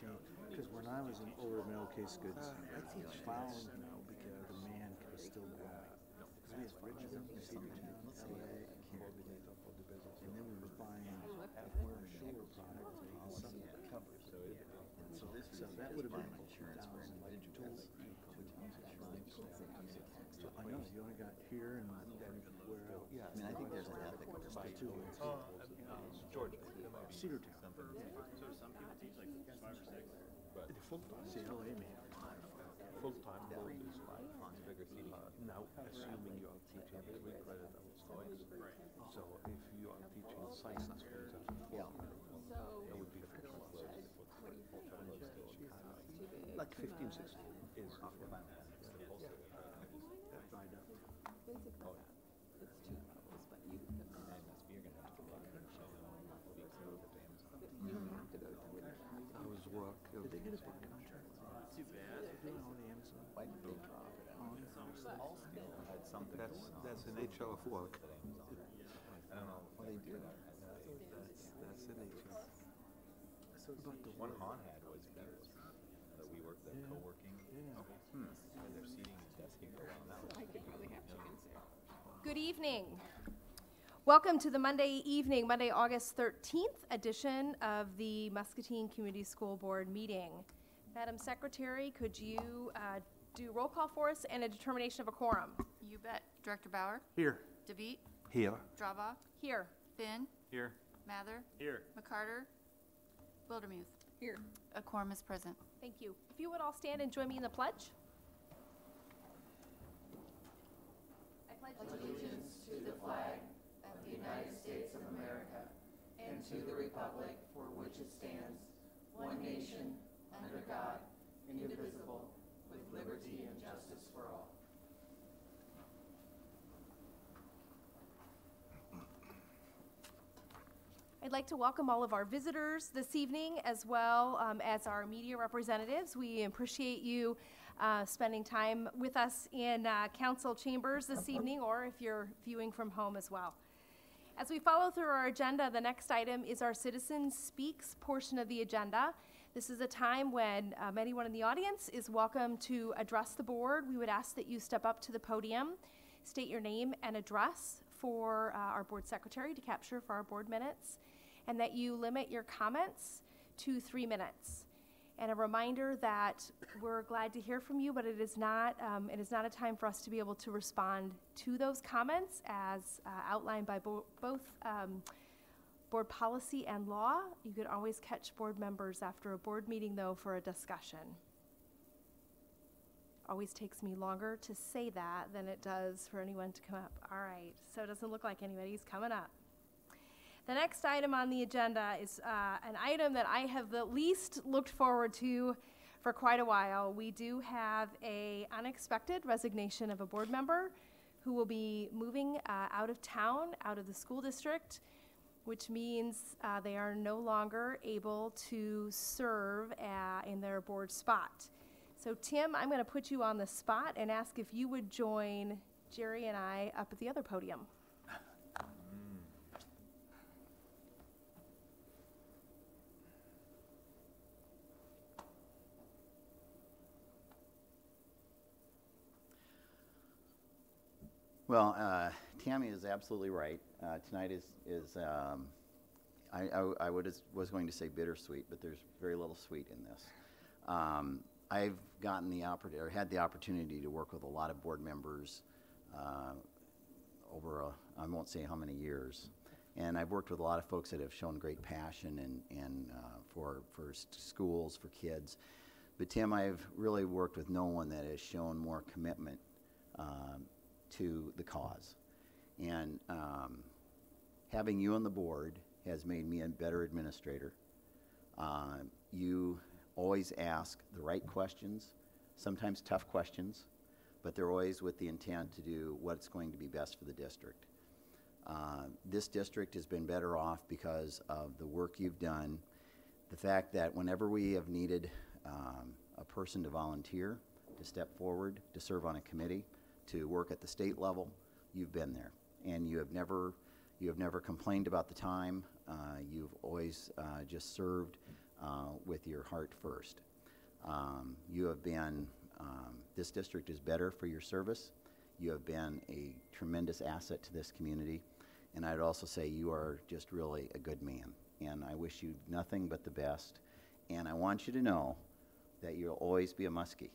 changed. Because when I was in over middle case goods, found the man was still growing. Because we had Richmond, Cedartown, LA, and Corbin. And then we were buying more shore product in Summit. So that would have been like 2000. I know, you only got here and then where else? Yeah, I mean, I think there's an ethic of Two. Georgia. Cedartown. So some people teach like 5 or 6. But Full-time. See, LA may have 5. full-time load is 5. bigger seating. Now, assuming you are teaching every credit on stocks. Right. So if you are teaching science, for example, Yeah. that would be a full-time load. Like 15, 16. Is I was work. Did they get a big contract? Too bad. Doing all the Amazon. Quite a big profit. Had something That's going on. the nature of work. I don't know. Well, they do. That's the nature. One Han had was that we work, the co-working. And they're seating and desking for a while now. I could probably have chickens there. Good evening. Welcome to the Monday, August 13th edition of the Muscatine Community School Board meeting. Madam Secretary, could you do roll call for us and a determination of a quorum? You bet. Director Bauer? Here. DeVete? Here. Dravach? Here. Finn? Here. Mather? Here. McCarter? Wildermuth? Here. A quorum is present. Thank you. If you would all stand and join me in the pledge. I pledge Allegiance to the flag of the United States of America and to the republic for which it stands, one nation, under God, indivisible, with liberty and justice for all. I'd like to welcome all of our visitors this evening, as well as our media representatives. We appreciate you spending time with us in council chambers this evening, or if you're viewing from home as well. As we follow through our agenda, the next item is our Citizen Speaks portion of the agenda. This is a time when anyone in the audience is welcome to address the board. We would ask that you step up to the podium, state your name and address for our board secretary to capture for our board minutes, and that you limit your comments to 3 minutes. And a reminder that we're glad to hear from you, but it is not a time for us to be able to respond to those comments as outlined by both board policy and law. You could always catch board members after a board meeting, though, for a discussion. Always takes me longer to say that than it does for anyone to come up. All right, so it doesn't look like anybody's coming up. The next item on the agenda is an item that I have the least looked forward to for quite a while. We do have an unexpected resignation of a board member who will be moving out of town, out of the school district, which means they are no longer able to serve in their board spot. So Tim, I'm going to put you on the spot and ask if you would join Jerry and I up at the other podium. Well, Tammy is absolutely right. Tonight I was going to say bittersweet, but there's very little sweet in this. I've gotten had the opportunity to work with a lot of board members over I won't say how many years, and I've worked with a lot of folks that have shown great passion and for schools, for kids. But Tim, I've really worked with no one that has shown more commitment to the cause. And having you on the board has made me a better administrator. You always ask the right questions, sometimes tough questions, but they're always with the intent to do what's going to be best for the district. This district has been better off because of the work you've done, the fact that whenever we have needed a person to volunteer, to step forward, to serve on a committee, to work at the state level, you've been there, and you have never complained about the time. You've always just served with your heart first. You have been, this district is better for your service. You have been a tremendous asset to this community. And I'd also say you are just really a good man. And I wish you nothing but the best. And I want you to know that you'll always be a Muskie.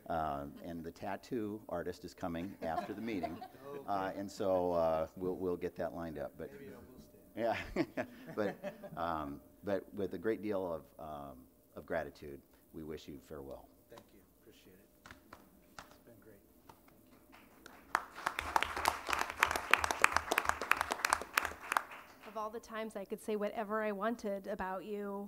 And the tattoo artist is coming after the meeting. And so we'll get that lined up. But maybe I will stay. Yeah. But with a great deal of gratitude, we wish you farewell. Thank you. Appreciate it. It's been great. Thank you. Of all the times I could say whatever I wanted about you,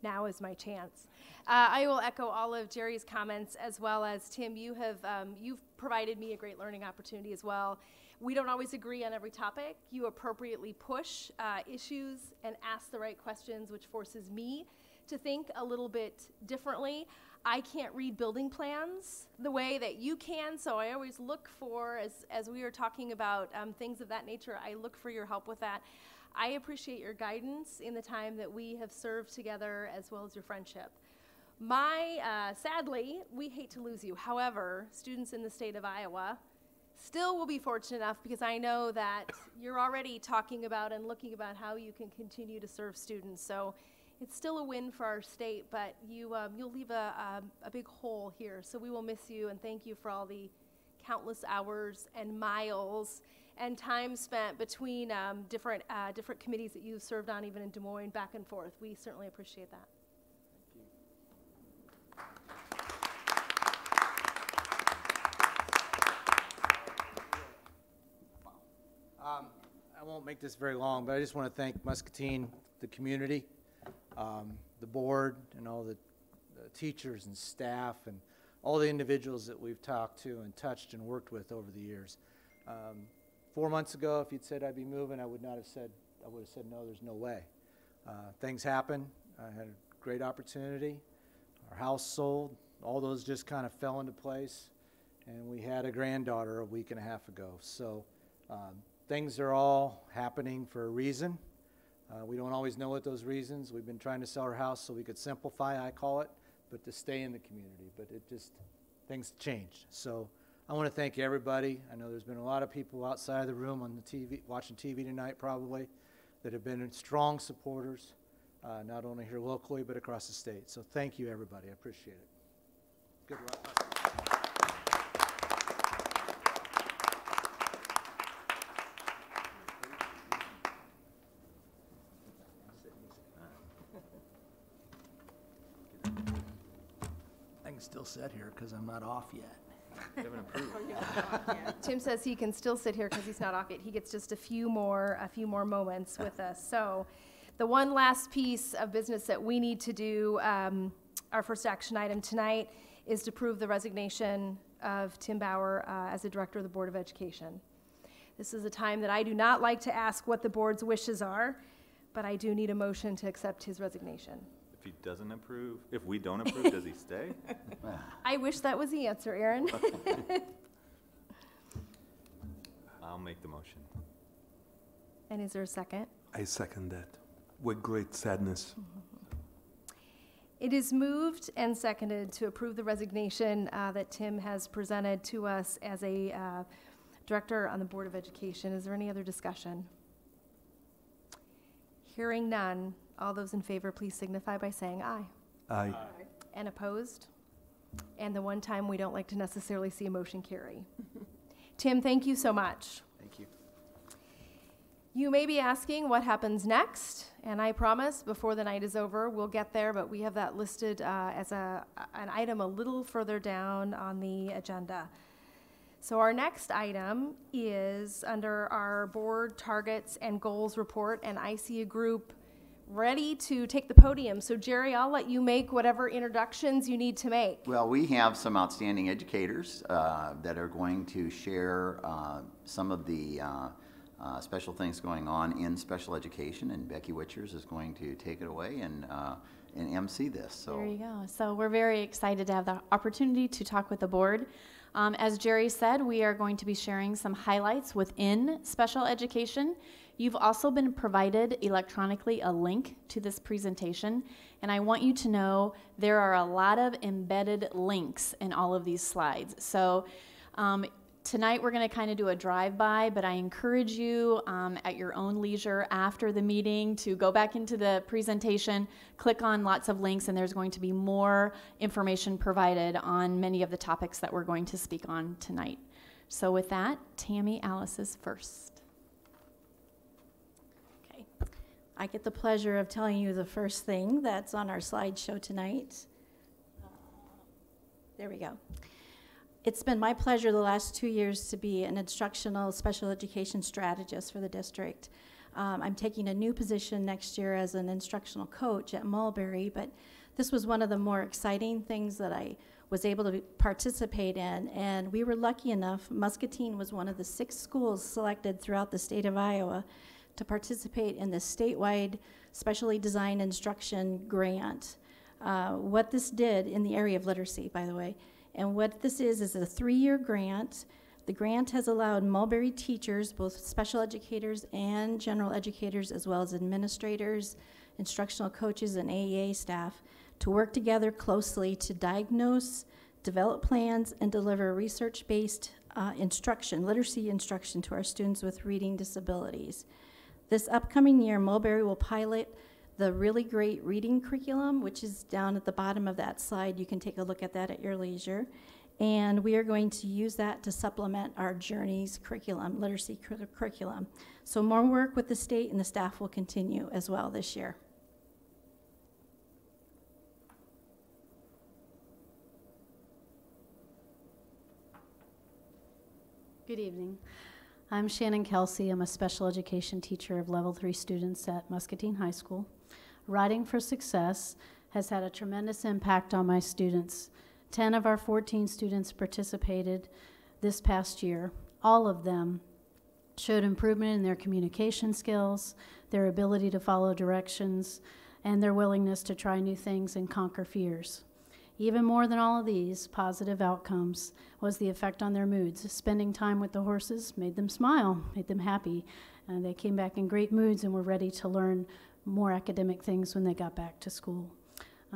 now is my chance. I will echo all of Jerry's comments, as well as Tim. You've provided me a great learning opportunity as well. We don't always agree on every topic. You appropriately push issues and ask the right questions, which forces me to think a little bit differently. I can't read building plans the way that you can, so I always look for, as we are talking about things of that nature, I look for your help with that. I appreciate your guidance in the time that we have served together, as well as your friendship. Sadly, we hate to lose you. However, students in the state of Iowa still will be fortunate enough, because I know that you're already talking about and looking about how you can continue to serve students. So it's still a win for our state, but you'll leave a big hole here. So we will miss you, and thank you for all the countless hours and miles and time spent between different committees that you've served on, even in Des Moines, back and forth. We certainly appreciate that. I won't make this very long, but I just want to thank Muscatine, the community, the board, and all the teachers and staff, and all the individuals that we've talked to and touched and worked with over the years. 4 months ago, if you'd said I'd be moving, I would have said no, there's no way. Things happen. I had a great opportunity. Our house sold. All those just kind of fell into place. And we had a granddaughter a week and a half ago. So things are all happening for a reason. We don't always know what those reasons. We've been trying to sell our house so we could simplify, I call it, but to stay in the community. But things changed. So I want to thank everybody. I know there's been a lot of people outside of the room on the TV, watching TV tonight probably, that have been strong supporters, not only here locally but across the state. So thank you, everybody. I appreciate it. Good luck. I can still sit here because I'm not off yet. Haven't approved. Tim says he can still sit here because he's not off yet. He gets just a few more moments with us. So the one last piece of business that we need to do, our first action item tonight, is to approve the resignation of Tim Bauer as the director of the Board of Education. This is a time that I do not like to ask what the board's wishes are, but I do need a motion to accept his resignation. If he doesn't approve, if we don't approve, does he stay? I wish that was the answer, Aaron. I'll make the motion. And is there a second? I second that with great sadness. It is moved and seconded to approve the resignation that Tim has presented to us as a director on the Board of Education. Is there any other discussion? Hearing none, all those in favor, please signify by saying aye. Aye. And opposed? And the one time we don't like to necessarily see a motion carry. Tim, thank you so much. Thank you. You may be asking what happens next, and I promise before the night is over, we'll get there, but we have that listed as an item a little further down on the agenda. So our next item is under our board targets and goals report, and I see a group ready to take the podium. So Jerry, I'll let you make whatever introductions you need to make. Well, we have some outstanding educators that are going to share some of the special things going on in special education, and Becky Witchers is going to take it away and MC this. So there you go. So we're very excited to have the opportunity to talk with the board. As Jerry said, we are going to be sharing some highlights within special education. You've also been provided electronically a link to this presentation, and I want you to know there are a lot of embedded links in all of these slides. So tonight we're going to kind of do a drive-by, but I encourage you at your own leisure after the meeting to go back into the presentation, click on lots of links, and there's going to be more information provided on many of the topics that we're going to speak on tonight. So with that, Tammy Alice is first. I get the pleasure of telling you the first thing that's on our slideshow tonight. There we go. It's been my pleasure the last 2 years to be an instructional special education strategist for the district. I'm taking a new position next year as an instructional coach at Mulberry, but this was one of the more exciting things that I was able to participate in, and we were lucky enough. Muscatine was one of the 6 schools selected throughout the state of Iowa to participate in the statewide specially designed instruction grant. What this did in the area of literacy, by the way, and what this is a 3-year grant. The grant has allowed Mulberry teachers, both special educators and general educators, as well as administrators, instructional coaches, and AEA staff, to work together closely to diagnose, develop plans, and deliver research-based instruction, literacy instruction to our students with reading disabilities. This upcoming year, Mulberry will pilot the really great reading curriculum, which is down at the bottom of that slide. You can take a look at that at your leisure. And we are going to use that to supplement our Journeys curriculum, literacy curriculum. So more work with the state and the staff will continue as well this year. Good evening. I'm Shannon Kelsey. I'm a special education teacher of level 3 students at Muscatine High School. Writing for Success has had a tremendous impact on my students. 10 of our 14 students participated this past year. All of them showed improvement in their communication skills, their ability to follow directions, and their willingness to try new things and conquer fears. Even more than all of these positive outcomes was the effect on their moods. Spending time with the horses made them smile, made them happy, and they came back in great moods and were ready to learn more academic things when they got back to school.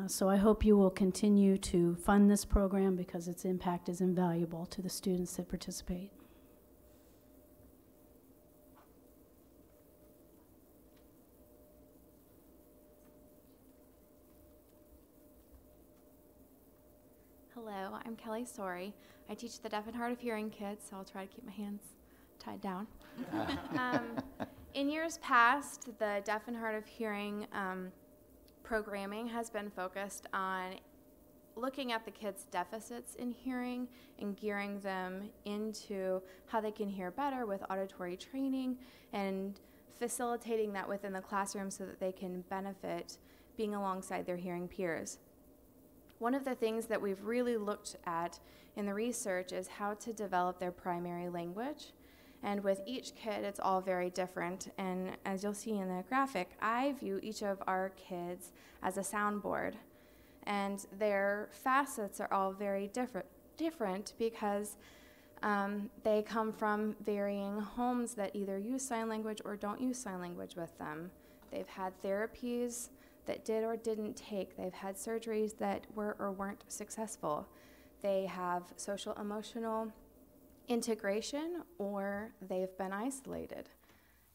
So I hope you will continue to fund this program because its impact is invaluable to the students that participate. Hello, I'm Kelly Sorey. I teach the deaf and hard of hearing kids, so I'll try to keep my hands tied down. In years past, the deaf and hard of hearing programming has been focused on looking at the kids' deficits in hearing and gearing them into how they can hear better with auditory training and facilitating that within the classroom so that they can benefit being alongside their hearing peers. One of the things that we've really looked at in the research is how to develop their primary language. And with each kid, it's all very different. And as you'll see in the graphic, I view each of our kids as a soundboard. And their facets are all very different because they come from varying homes that either use sign language or don't use sign language with them. They've had therapies that did or didn't take. They've had surgeries that were or weren't successful. They have social emotional integration, or they've been isolated.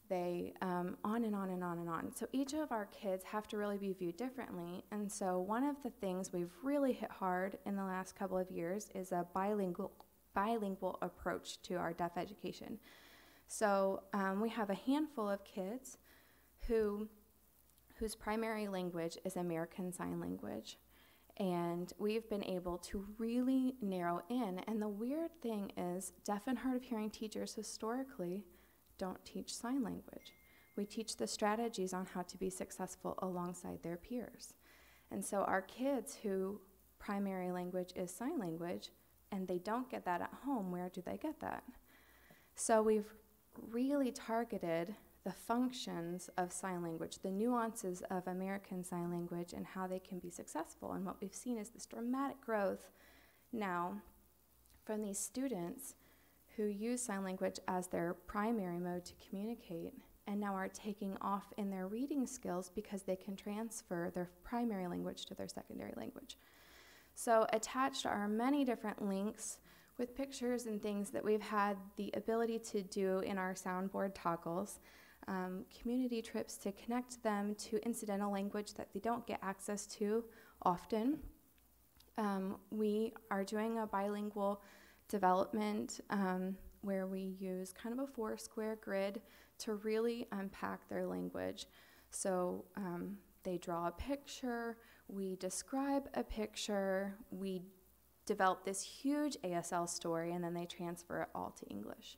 They, on and on and on and on. So each of our kids have to really be viewed differently. And so one of the things we've really hit hard in the last couple of years is a bilingual approach to our deaf education. So we have a handful of kids whose primary language is American Sign Language. And we've been able to really narrow in. And the weird thing is, deaf and hard of hearing teachers historically don't teach sign language. We teach the strategies on how to be successful alongside their peers. And so our kids who primary language is sign language, and they don't get that at home, where do they get that? So we've really targeted the functions of sign language, the nuances of American Sign Language, and how they can be successful. And what we've seen is this dramatic growth now from these students who use sign language as their primary mode to communicate and now are taking off in their reading skills because they can transfer their primary language to their secondary language. So attached are many different links with pictures and things that we've had the ability to do in our soundboard toggles, community trips to connect them to incidental language that they don't get access to often. We are doing a bilingual development where we use kind of a 4-square grid to really unpack their language. So they draw a picture, we describe a picture, we develop this huge ASL story, and then they transfer it all to English.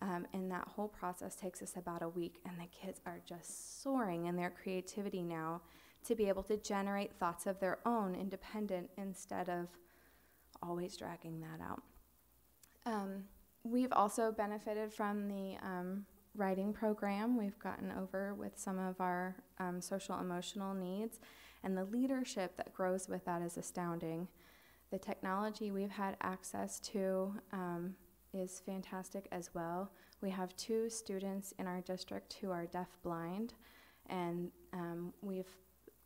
And that whole process takes us about a week, and the kids are just soaring in their creativity now to be able to generate thoughts of their own independent instead of always dragging that out. We've also benefited from the writing program. We've gotten over with some of our social emotional needs, and the leadership that grows with that is astounding. The technology we've had access to is fantastic as well. We have 2 students in our district who are deaf-blind, and we've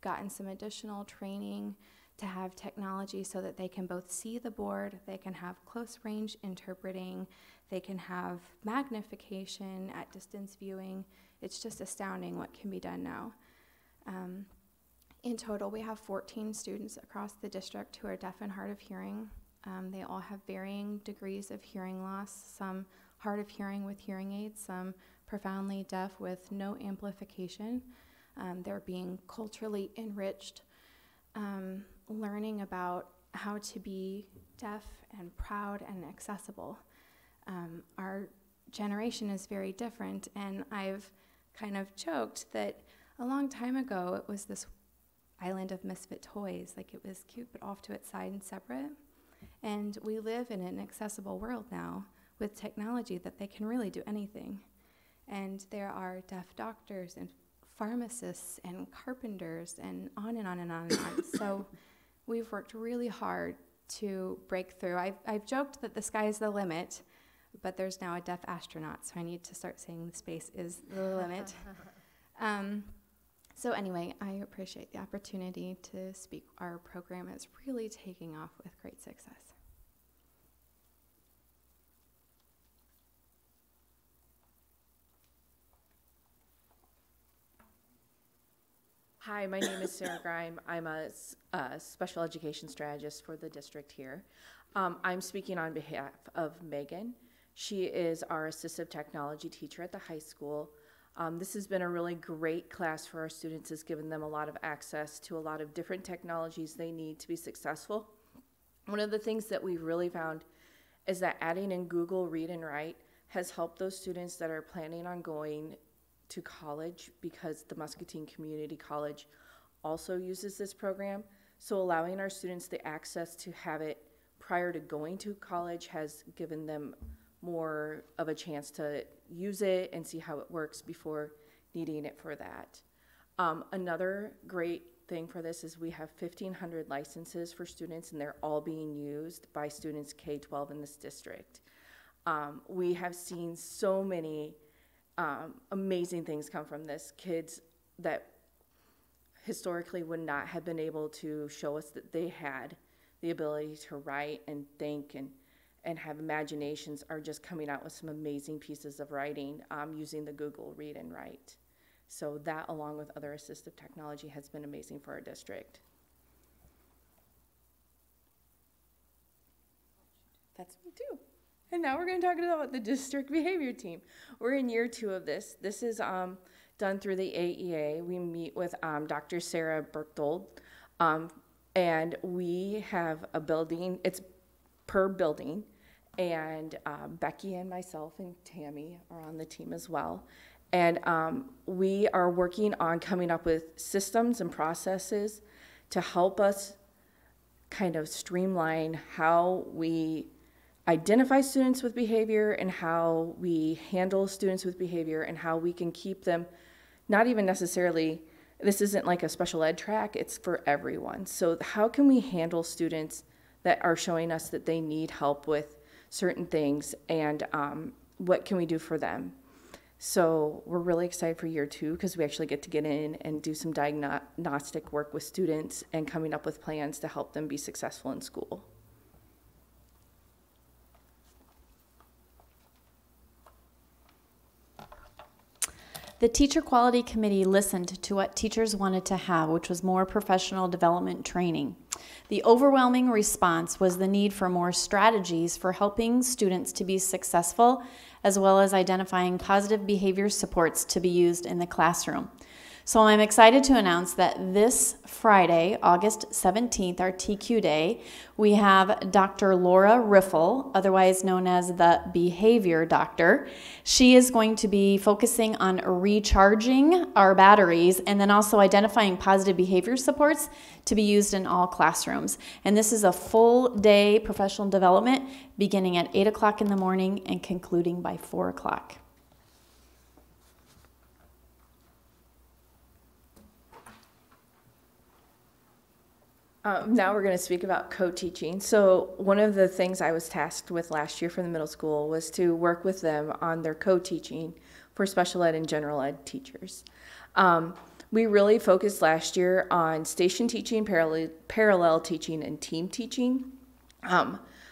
gotten some additional training to have technology so that they can both see the board, they can have close range interpreting, they can have magnification at distance viewing. It's just astounding what can be done now. In total, we have 14 students across the district who are deaf and hard of hearing. They all have varying degrees of hearing loss, some hard of hearing with hearing aids, some profoundly deaf with no amplification. They're being culturally enriched, learning about how to be deaf and proud and accessible. Our generation is very different, and I've kind of joked that a long time ago it was this island of misfit toys, like it was cute but off to its side and separate. And we live in an accessible world now with technology that they can really do anything. And there are deaf doctors and pharmacists and carpenters and on and on and on and on. So we've worked really hard to break through. I've joked that the sky is the limit, but there's now a deaf astronaut, so I need to start saying the space is the limit. So anyway, I appreciate the opportunity to speak. Our program is really taking off with great success. Hi, my name is Sarah Grime. I'm a special education strategist for the district here. I'm speaking on behalf of Megan. She is our assistive technology teacher at the high school. This has been a really great class for our students. It's given them a lot of access to a lot of different technologies they need to be successful. One of the things that we've really found is that adding in Google Read and Write has helped those students that are planning on going to college, because the Muscatine Community College also uses this program. So allowing our students the access to have it prior to going to college has given them more of a chance to use it and see how it works before needing it for that. Another great thing for this is we have 1,500 licenses for students, and they're all being used by students K-12 in this district. We have seen so many amazing things come from this. Kids that historically would not have been able to show us that they had the ability to write and think and have imaginations are just coming out with some amazing pieces of writing using the Google Read and Write. So that, along with other assistive technology, has been amazing for our district. That's me too. And now we're going to talk about the district behavior team. We're in year 2 of this. This is done through the AEA. We meet with Dr. Sarah Berchtold, and we have a building. It's per building, and Becky and myself and Tammy are on the team as well. And we are working on coming up with systems and processes to help us kind of streamline how we identify students with behavior and how we handle students with behavior and how we can keep them, not even necessarily, this isn't like a special ed track, it's for everyone. So how can we handle students that are showing us that they need help with certain things, and what can we do for them? So we're really excited for year 2 because we actually get to get in and do some diagnostic work with students and coming up with plans to help them be successful in school. The Teacher Quality Committee listened to what teachers wanted to have, which was more professional development training. The overwhelming response was the need for more strategies for helping students to be successful, as well as identifying positive behavior supports to be used in the classroom. So I'm excited to announce that this Friday, August 17th, our TQ Day, we have Dr. Laura Riffle, otherwise known as the Behavior Doctor. She is going to be focusing on recharging our batteries and then also identifying positive behavior supports to be used in all classrooms. And this is a full day professional development beginning at 8 o'clock in the morning and concluding by 4 o'clock. Now we're going to speak about co-teaching. So one of the things I was tasked with last year for the middle school was to work with them on their co-teaching for special ed and general ed teachers. We really focused last year on station teaching, parallel teaching, and team teaching.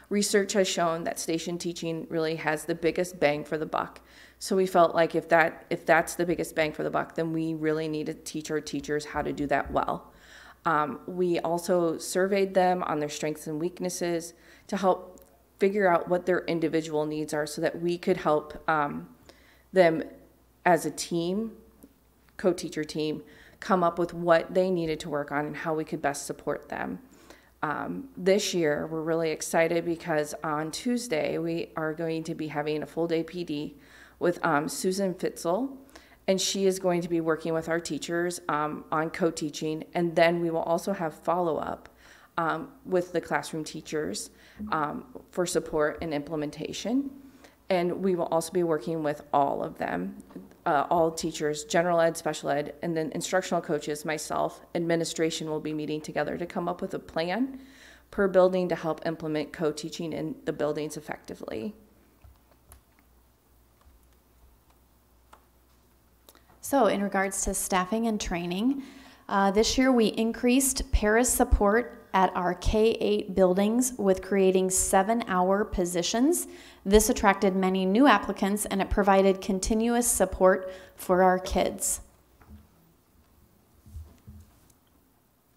Research has shown that station teaching really has the biggest bang for the buck. So we felt like if that's the biggest bang for the buck, then we really need to teach our teachers how to do that well. We also surveyed them on their strengths and weaknesses to help figure out what their individual needs are so that we could help them as a team, co-teacher team, come up with what they needed to work on and how we could best support them. This year, we're really excited because on Tuesday, we are going to be having a full day PD with Susan Fitzel, and she is going to be working with our teachers on co-teaching, and then we will also have follow-up with the classroom teachers for support and implementation. And we will also be working with all of them, all teachers, general ed, special ed, and then instructional coaches, myself, administration will be meeting together to come up with a plan per building to help implement co-teaching in the buildings effectively. So in regards to staffing and training, this year we increased paras support at our K-8 buildings with creating 7-hour positions. This attracted many new applicants and it provided continuous support for our kids.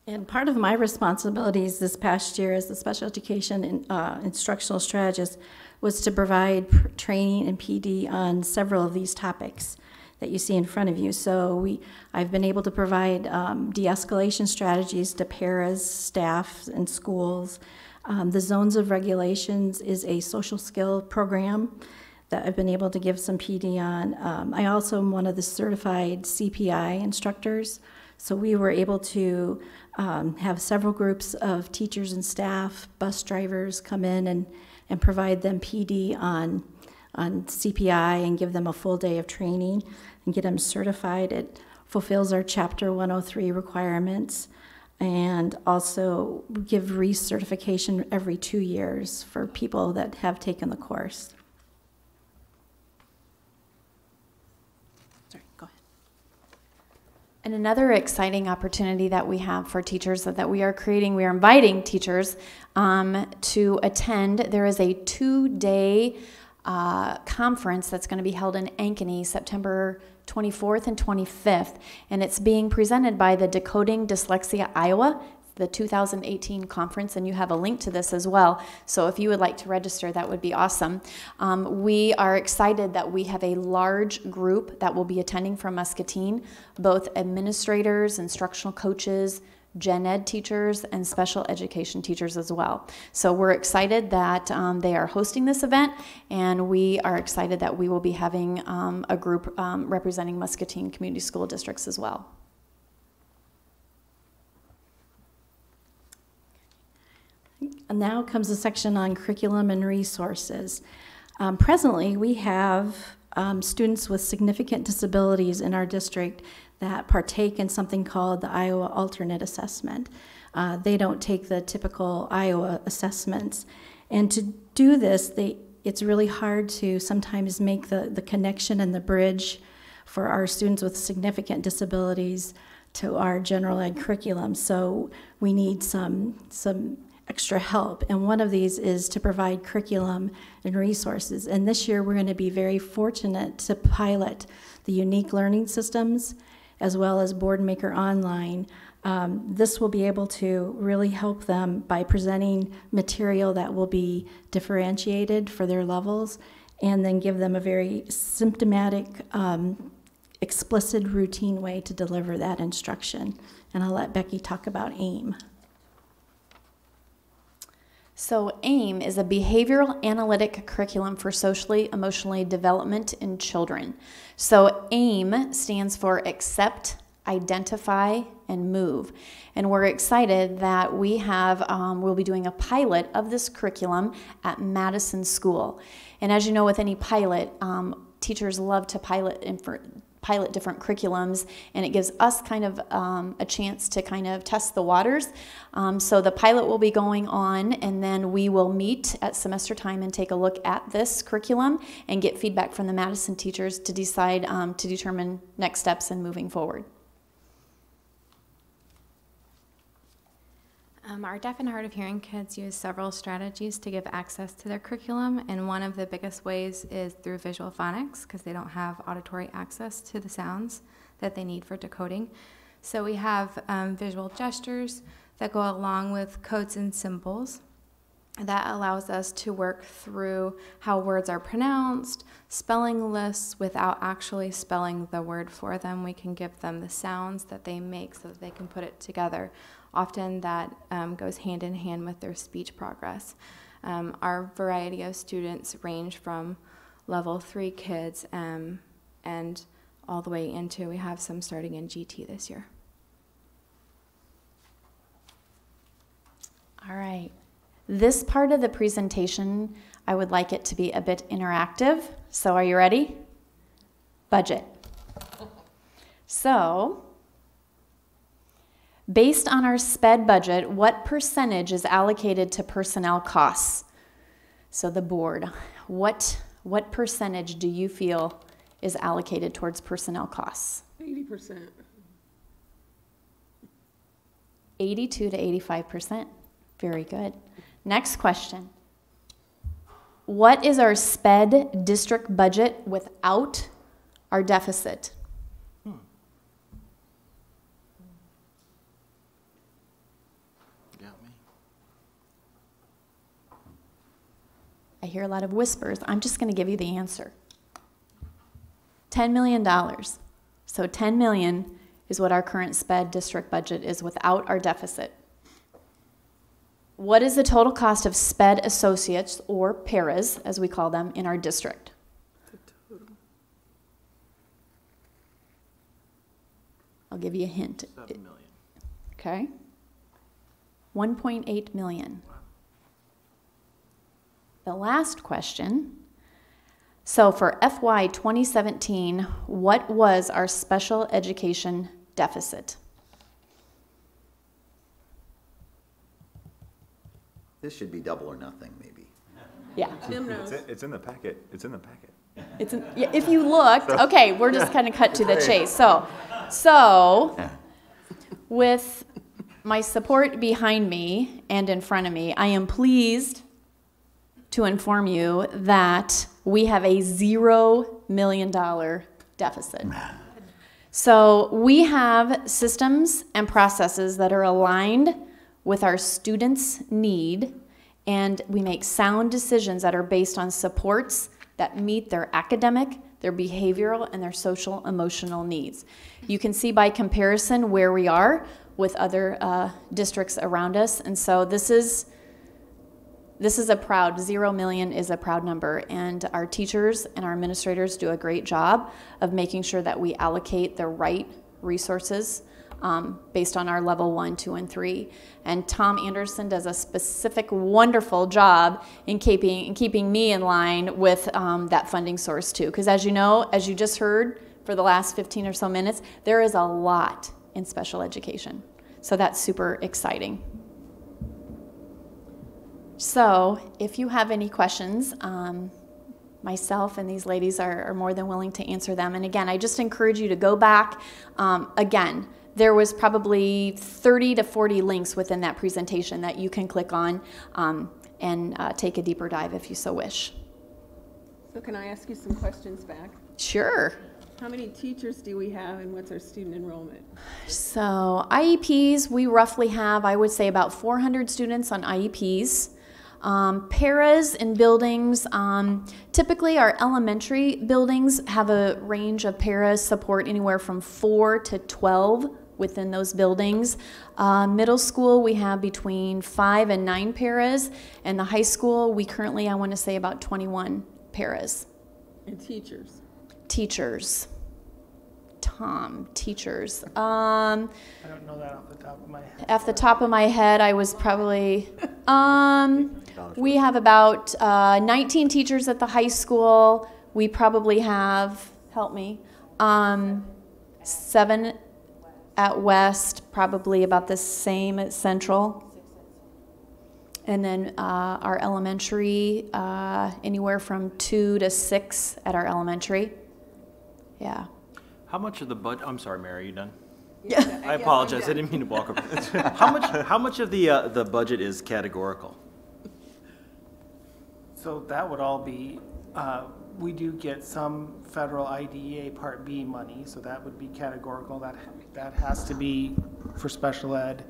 And part of my responsibilities this past year as the special education instructional strategist was to provide training and PD on several of these topics that you see in front of you. So I've been able to provide de-escalation strategies to paras, staff, and schools. The Zones of Regulations is a social skill program that I've been able to give some PD on. I also am one of the certified CPI instructors. So we were able to have several groups of teachers and staff, bus drivers come in and provide them PD on CPI and give them a full day of training and get them certified. It fulfills our Chapter 103 requirements, and also give recertification every 2 years for people that have taken the course. Sorry, go ahead. And another exciting opportunity that we have for teachers that we are creating, we are inviting teachers to attend. There is a 2-day conference that's going to be held in Ankeny, September 24th and 25th, and it's being presented by the Decoding Dyslexia Iowa, the 2018 conference, and you have a link to this as well. So if you would like to register, that would be awesome. We are excited that we have a large group that will be attending from Muscatine, both administrators, instructional coaches, gen ed teachers, and special education teachers as well. So we're excited that they are hosting this event, and we are excited that we will be having a group representing Muscatine Community School Districts as well. And now comes a section on curriculum and resources. Presently, we have students with significant disabilities in our district that partake in something called the Iowa Alternate Assessment. They don't take the typical Iowa assessments. And to do this, it's really hard to sometimes make the connection and the bridge for our students with significant disabilities to our general ed curriculum. So we need some extra help. And one of these is to provide curriculum and resources. And this year we're going to be very fortunate to pilot the unique learning systems as well as Boardmaker Online. This will be able to really help them by presenting material that will be differentiated for their levels and then give them a very symptomatic, explicit, routine way to deliver that instruction. And I'll let Becky talk about AIM. So AIM is a behavioral analytic curriculum for socially, emotionally development in children. So AIM stands for Accept, Identify, and Move. And we're excited that we have, we'll be doing a pilot of this curriculum at Madison School. And as you know, with any pilot, teachers love to pilot different curriculums, and it gives us kind of a chance to kind of test the waters. So the pilot will be going on, and then we will meet at semester time and take a look at this curriculum and get feedback from the Madison teachers to decide, to determine next steps and moving forward. Our deaf and hard of hearing kids use several strategies to give access to their curriculum, and one of the biggest ways is through visual phonics, because they don't have auditory access to the sounds that they need for decoding. So we have visual gestures that go along with codes and symbols. That allows us to work through how words are pronounced, spelling lists without actually spelling the word for them. We can give them the sounds that they make so that they can put it together. Often that goes hand in hand with their speech progress. Our variety of students range from level 3 kids and all the way into, we have some starting in GT this year. All right. This part of the presentation, I would like it to be a bit interactive. So are you ready? Budget. So, based on our SPED budget, what percentage is allocated to personnel costs? So the board, what percentage do you feel is allocated towards personnel costs? 80%. 82 to 85%. Very good. Next question. What is our SPED district budget without our deficit? I hear a lot of whispers. I'm just going to give you the answer. $10 million. So $10 million is what our current SPED district budget is without our deficit. What is the total cost of SPED associates, or paras, as we call them, in our district? I'll give you a hint. $7 million. Okay. 1.8 million. The last question. So for FY 2017, what was our special education deficit? This should be double or nothing, maybe. Yeah. It's in the packet. It's in the packet. It's in, yeah, if you looked, okay, we're just kind of cut to the chase. So with my support behind me and in front of me, I am pleased to inform you that we have a $0 million deficit. So we have systems and processes that are aligned with our students' need, and we make sound decisions that are based on supports that meet their academic, their behavioral, and their social emotional needs. You can see by comparison where we are with other districts around us, and so this is a proud, $0 million is a proud number, and our teachers and our administrators do a great job of making sure that we allocate the right resources based on our level 1, 2, and 3. And Tom Anderson does a specific, wonderful job in keeping me in line with that funding source too. Because as you know, as you just heard for the last 15 or so minutes, there is a lot in special education. So that's super exciting. So if you have any questions, myself and these ladies are more than willing to answer them. And again, I just encourage you to go back. Again, there was probably 30 to 40 links within that presentation that you can click on and take a deeper dive if you so wish. So can I ask you some questions back? Sure. How many teachers do we have and what's our student enrollment? So IEPs, we roughly have, I would say, about 400 students on IEPs. Paras in buildings, typically our elementary buildings have a range of paras support anywhere from 4 to 12 within those buildings. Middle school, we have between 5 and 9 paras, and the high school, we currently, I want to say, about 21 paras. And teachers? Teachers. Teachers. I don't know that off the top of my head. Off the top of my head, I was probably, we have about 19 teachers at the high school. We probably have, help me, 7 at West, probably about the same at Central. And then our elementary, anywhere from 2 to 6 at our elementary. Yeah. How much of the budget? I'm sorry, Mary, are you done? Yeah. I apologize. I didn't mean to walk over. How much of the budget is categorical? So that would all be, we do get some federal IDEA Part B money, so that would be categorical. That has to be for special ed.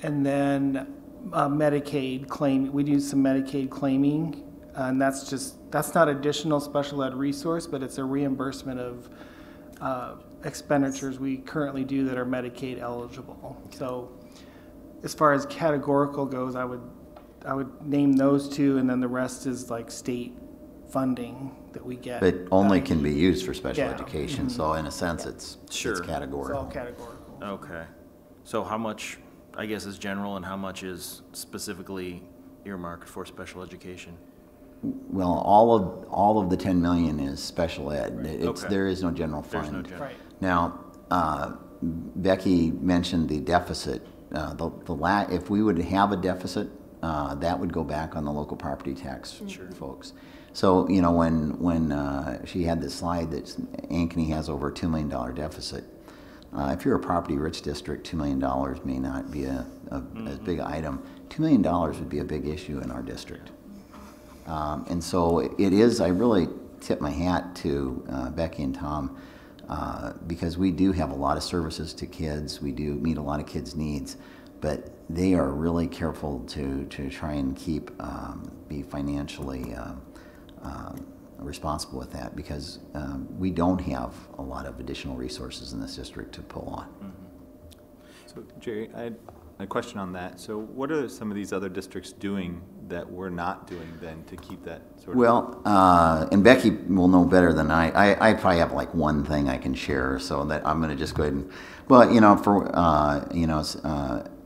And then Medicaid claim, we do some Medicaid claiming, and that's not additional special ed resource, but it's a reimbursement of expenditures we currently do that are Medicaid eligible. So as far as categorical goes, I would name those two, and then the rest is like state funding that we get. But only can be used for special Yeah. education, so in a sense, it's Sure. categorical. It's all categorical. Okay. So how much, I guess, is general and how much is specifically earmarked for special education? Well, all of the 10 million is special ed. It's, Okay. there is no general There's fund. no general. Right. Now, Becky mentioned the deficit. If we would have a deficit, that would go back on the local property tax folks. So, you know, when she had this slide that Ankeny has over a $2 million deficit, if you're a property-rich district, $2 million may not be a big item. $2 million would be a big issue in our district. And so it is, I really tip my hat to Becky and Tom because we do have a lot of services to kids. We do meet a lot of kids' needs, but they are really careful to try and be financially responsible with that because we don't have a lot of additional resources in this district to pull on. So Jerry, I had a question on that. So what are some of these other districts doing that we're not doing then to keep that sort of? Well, and Becky will know better than I probably have like one thing I can share, so that I'm going to just go ahead and, well, you know, for,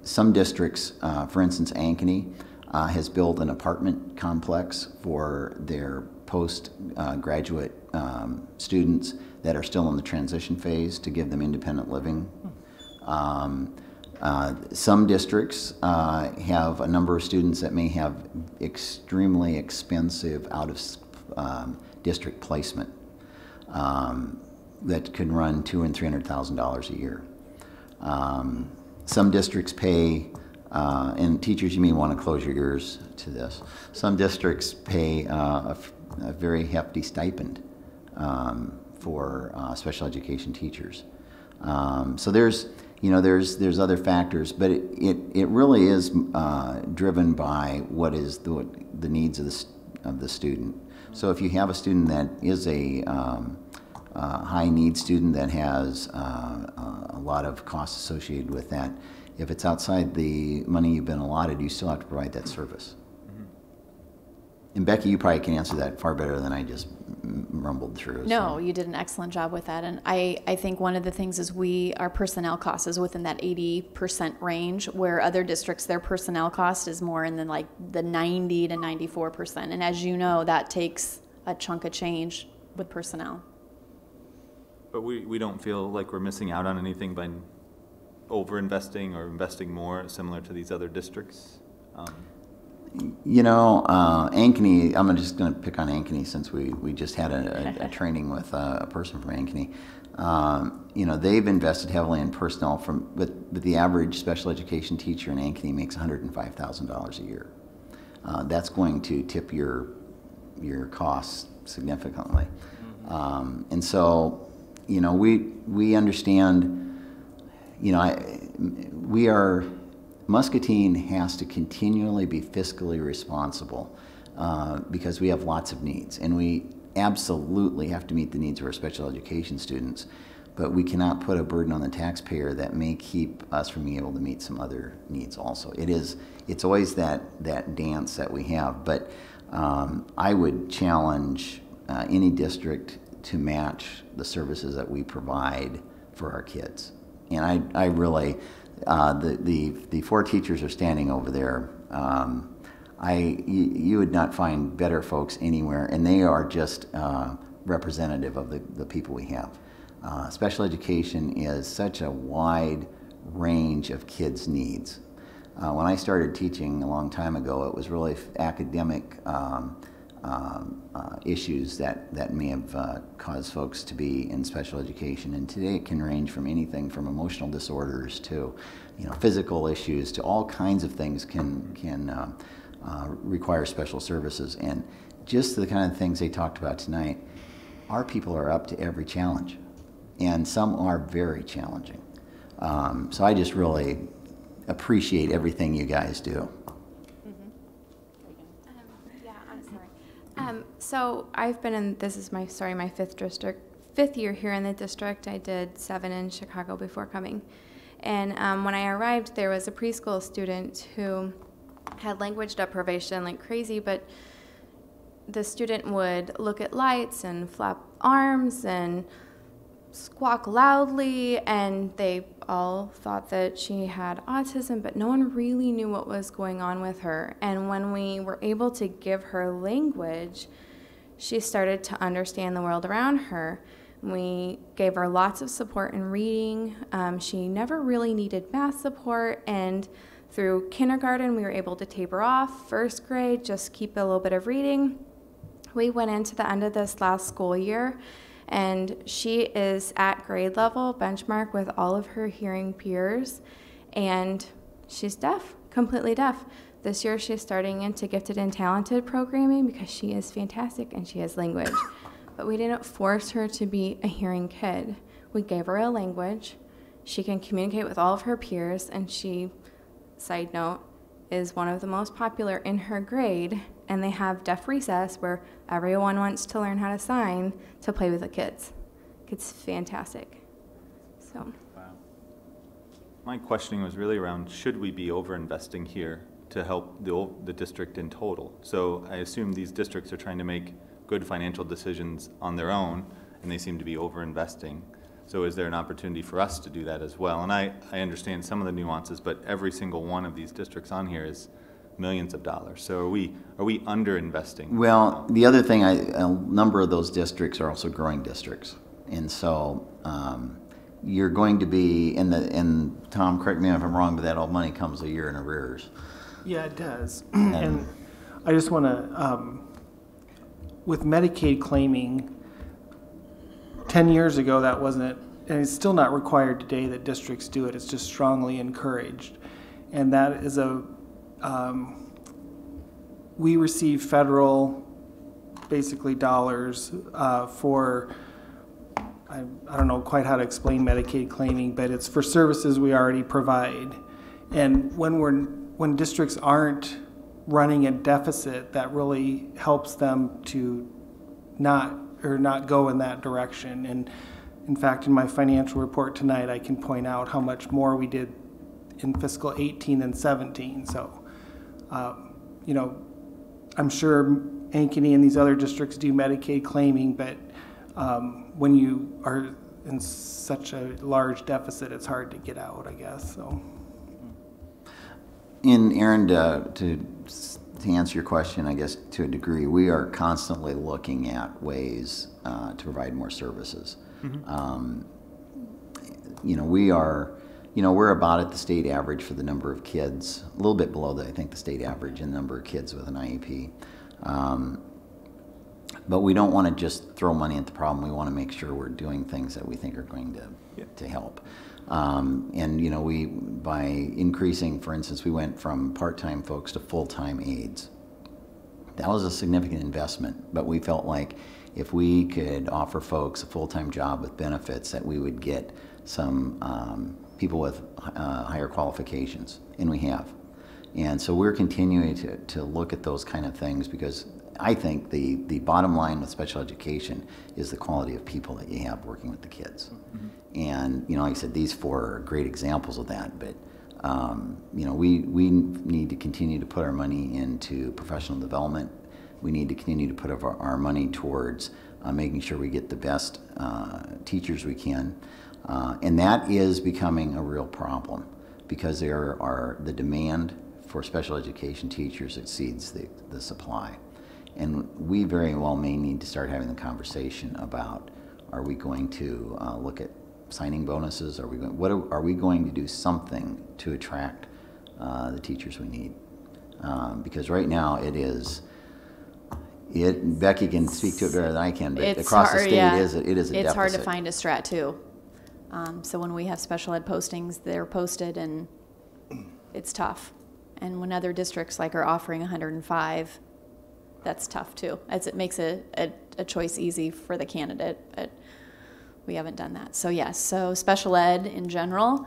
some districts, for instance, Ankeny has built an apartment complex for their post-graduate students that are still in the transition phase to give them independent living. Some districts have a number of students that may have extremely expensive out-of-district placement that can run $200,000 and $300,000 a year. Some districts pay, and teachers, you may want to close your ears to this. Some districts pay a very hefty stipend for special education teachers. So there's other factors, but it really is driven by what is the needs of the student. So if you have a student that is a high need student that has a lot of costs associated with that, if it's outside the money you've been allotted, you still have to provide that service. And Becky, you probably can answer that far better than I just rumbled through. No, you did an excellent job with that. And I think one of the things is our personnel cost is within that 80% range, where other districts, their personnel cost is more in the 90 to 94%. And as you know, that takes a chunk of change with personnel. But we don't feel like we're missing out on anything by over-investing or investing more, similar to these other districts? You know, Ankeny, I'm just going to pick on Ankeny since we just had a training with a person from Ankeny. You know, they've invested heavily in personnel but the average special education teacher in Ankeny makes $105,000 a year. That's going to tip your costs significantly. And so, you know, we understand, you know, Muscatine has to continually be fiscally responsible because we have lots of needs, and we absolutely have to meet the needs of our special education students, but we cannot put a burden on the taxpayer that may keep us from being able to meet some other needs also. It's always that dance that we have, but I would challenge any district to match the services that we provide for our kids. And I really, the 4 teachers are standing over there. You would not find better folks anywhere, and they are just representative of the people we have. Special education is such a wide range of kids' needs. When I started teaching a long time ago, it was really academic issues that may have caused folks to be in special education, and today it can range from anything from emotional disorders to, you know, physical issues to all kinds of things can require special services. And just the kind of things they talked about tonight, our people are up to every challenge, and some are very challenging. So I just really appreciate everything you guys do. So I've been in, this is my fifth year here in the district. I did 7 in Chicago before coming. And when I arrived, there was a preschool student who had language deprivation like crazy, but the student would look at lights and flap arms and squawk loudly, and they all thought that she had autism, but no one really knew what was going on with her. And when we were able to give her language, she started to understand the world around her. We gave her lots of support in reading. She never really needed math support, and through kindergarten, we were able to taper off. 1st grade, just keep a little bit of reading. We went into the end of this last school year, and she is at grade level benchmark with all of her hearing peers, and she's deaf, completely deaf. This year she's starting into gifted and talented programming because she is fantastic and she has language. But we didn't force her to be a hearing kid. We gave her a language. She can communicate with all of her peers, and she, side note, is one of the most popular in her grade, and they have deaf recess where everyone wants to learn how to sign to play with the kids. It's fantastic. So. Wow. My questioning was really around, should we be over-investing here to help the district in total? So I assume these districts are trying to make good financial decisions on their own, and they seem to be over-investing. So is there an opportunity for us to do that as well? And I understand some of the nuances, but every single one of these districts on here is millions of dollars. So are we under-investing? Well, the other thing, a number of those districts are also growing districts. And so you're going to be, and Tom, correct me if I'm wrong, but that all money comes a year in arrears. Yeah, it does. And I just want to, with Medicaid claiming, 10 years ago that wasn't, and it's still not required today that districts do it. It's just strongly encouraged. And that is we receive federal, basically dollars for, I don't know quite how to explain Medicaid claiming, but it's for services we already provide. And when districts aren't running a deficit, that really helps them to not go in that direction. And in fact, in my financial report tonight, I can point out how much more we did in fiscal 18 and 17. So, you know, I'm sure Ankeny and these other districts do Medicaid claiming, but when you are in such a large deficit, it's hard to get out, I guess. So. And Aaron, to answer your question, I guess to a degree, we are constantly looking at ways to provide more services. Mm-hmm. You know, we are we're about at the state average for the number of kids, a little bit below I think the state average in number of kids with an IEP. But we don't want to just throw money at the problem. We want to make sure we're doing things that we think are going to help. And we, by increasing, for instance, we went from part-time folks to full-time aides. That was a significant investment, but we felt like if we could offer folks a full-time job with benefits, that we would get some people with higher qualifications, and we have. And so we're continuing to look at those kind of things, because I think the bottom line with special education is the quality of people that you have working with the kids. Mm-hmm. And, like I said, these 4 are great examples of that, but, we need to continue to put our money into professional development. We need to continue to put our money towards making sure we get the best teachers we can. And that is becoming a real problem, because the demand for special education teachers exceeds the supply. And we very well may need to start having the conversation about, are we going to look at signing bonuses? Are we going to do something to attract the teachers we need? Because right now Becky can speak to it better than I can, but across the state it is a deficit. It's hard to find a strat too. So when we have special ed postings, they're posted and it's tough. And when other districts are offering 105, that's tough too, as it makes a choice easy for the candidate, but we haven't done that. So yes, so special ed in general,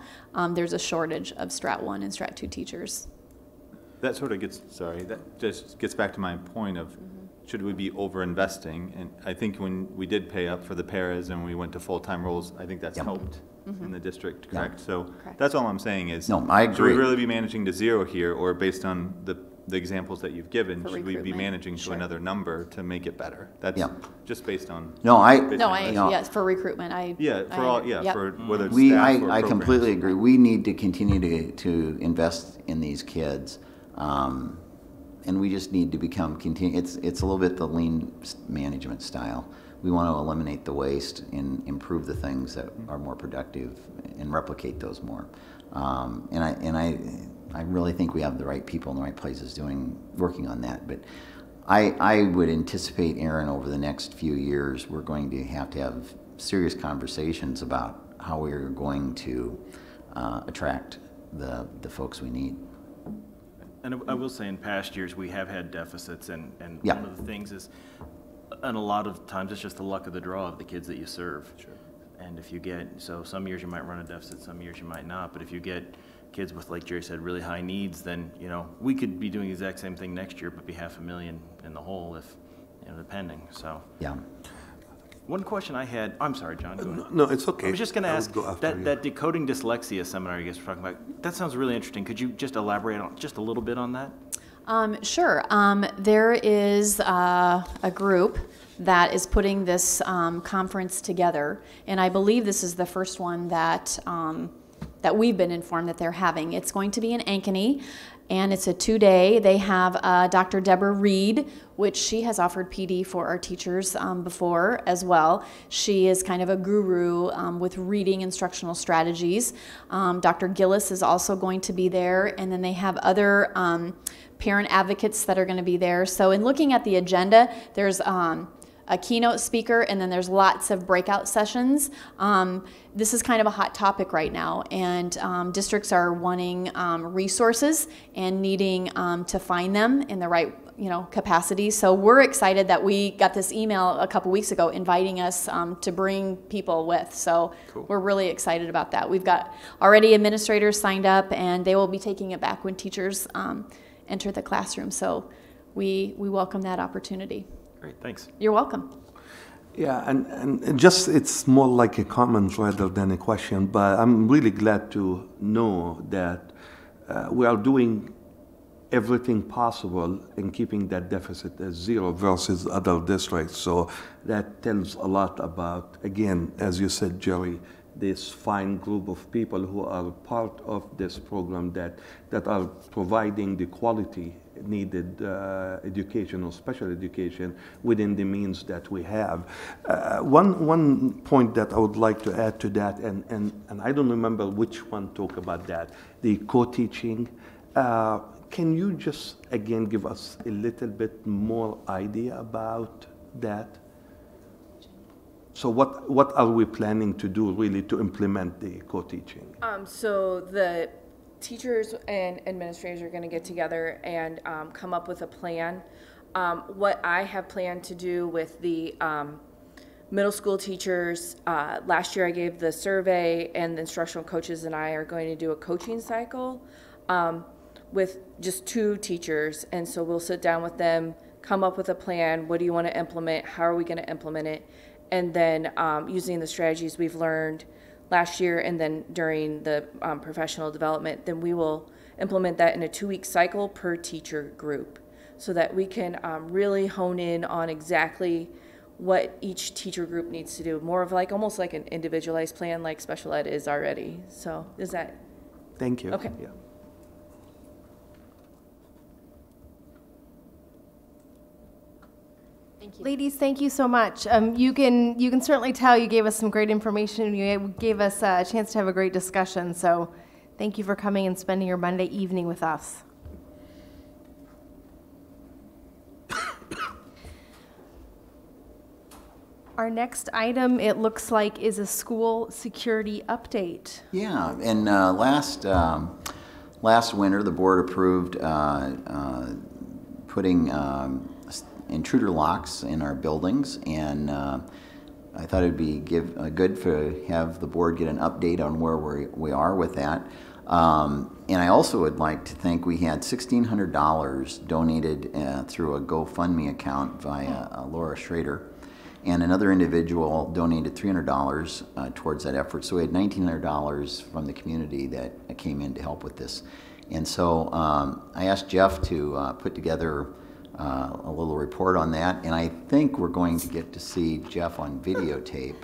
there's a shortage of Strat 1 and Strat 2 teachers. That sort of that just gets back to my point of, should we be over-investing? And I think when we did pay up for the paras and we went to full-time roles, I think that's helped in the district, correct? So that's all I'm saying is, no, I agree. Should we really be managing to zero here, or based on the examples that you've given, should we be managing to another number to make it better? That's just based on. Yes, for recruitment, for whether it's staff or I completely agree. We need to continue to invest in these kids, and we just need to become It's a little bit the lean management style. We want to eliminate the waste and improve the things that are more productive and replicate those more. And I really think we have the right people in the right places working on that. But I would anticipate, Aaron, over the next few years, we're going to have serious conversations about how we're going to attract the folks we need. And I will say, in past years, we have had deficits, and one of the things is, and a lot of times, it's just the luck of the draw of the kids that you serve. Sure. And if you so some years you might run a deficit, some years you might not, but if you get kids with, like Jerry said, really high needs, then, we could be doing the exact same thing next year, but be $500,000 in the hole if, depending, so. Yeah. One question I had, I'm sorry, John, go ahead. No, it's okay. I was just going to ask, that decoding dyslexia seminar you guys were talking about, that sounds really interesting. Could you just elaborate on just a little bit on that? Sure. There is a group that is putting this conference together, and I believe this is the first one that we've been informed that they're having. It's going to be in Ankeny, and it's a 2-day. They have Dr. Deborah Reed, which she has offered PD for our teachers before as well. She is kind of a guru with reading instructional strategies. Dr. Gillis is also going to be there, and then they have other parent advocates that are going to be there. So in looking at the agenda, there's a keynote speaker, and then there's lots of breakout sessions. This is kind of a hot topic right now, and districts are wanting resources and needing to find them in the right capacity. So we're excited that we got this email a couple weeks ago inviting us to bring people with. So we're really excited about that. We've got already administrators signed up, and they will be taking it back when teachers enter the classroom. So we welcome that opportunity. Great, thanks. You're welcome. Yeah, and just it's more like a comment rather than a question, but I'm really glad to know that we are doing everything possible in keeping that deficit at zero versus other districts. So that tells a lot about, again, as you said, Jerry, this fine group of people who are part of this program that are providing the quality needed education or special education within the means that we have. One point that I would like to add to that, and I don't remember which one talked about that, the co-teaching. Can you just again give us a little bit more idea about that? So what are we planning to do really to implement the co-teaching? So the teachers and administrators are going to get together and come up with a plan. What I have planned to do with the middle school teachers, last year I gave the survey, and the instructional coaches and I are going to do a coaching cycle with just 2 teachers. And so we'll sit down with them, come up with a plan. What do you want to implement? How are we going to implement it? And then using the strategies we've learned last year and then during the professional development, then we will implement that in a 2-week cycle per teacher group so that we can really hone in on exactly what each teacher group needs to do. More of like, almost like an individualized plan like special ed is already. So is that? Thank you. Okay. Yeah. Ladies, thank you so much. You can certainly tell you gave us some great information. You gave us a chance to have a great discussion. So thank you for coming and spending your Monday evening with us. Our next item, it looks like, is a school security update. Yeah, and last winter, the board approved putting intruder locks in our buildings, and I thought it'd be good to have the board get an update on where we are with that. And I also would like to think we had $1,600 donated through a GoFundMe account via Laura Schrader, and another individual donated $300 towards that effort. So we had $1,900 from the community that came in to help with this. And so I asked Jeff to put together a little report on that, and I think we're going to get to see Jeff on videotape.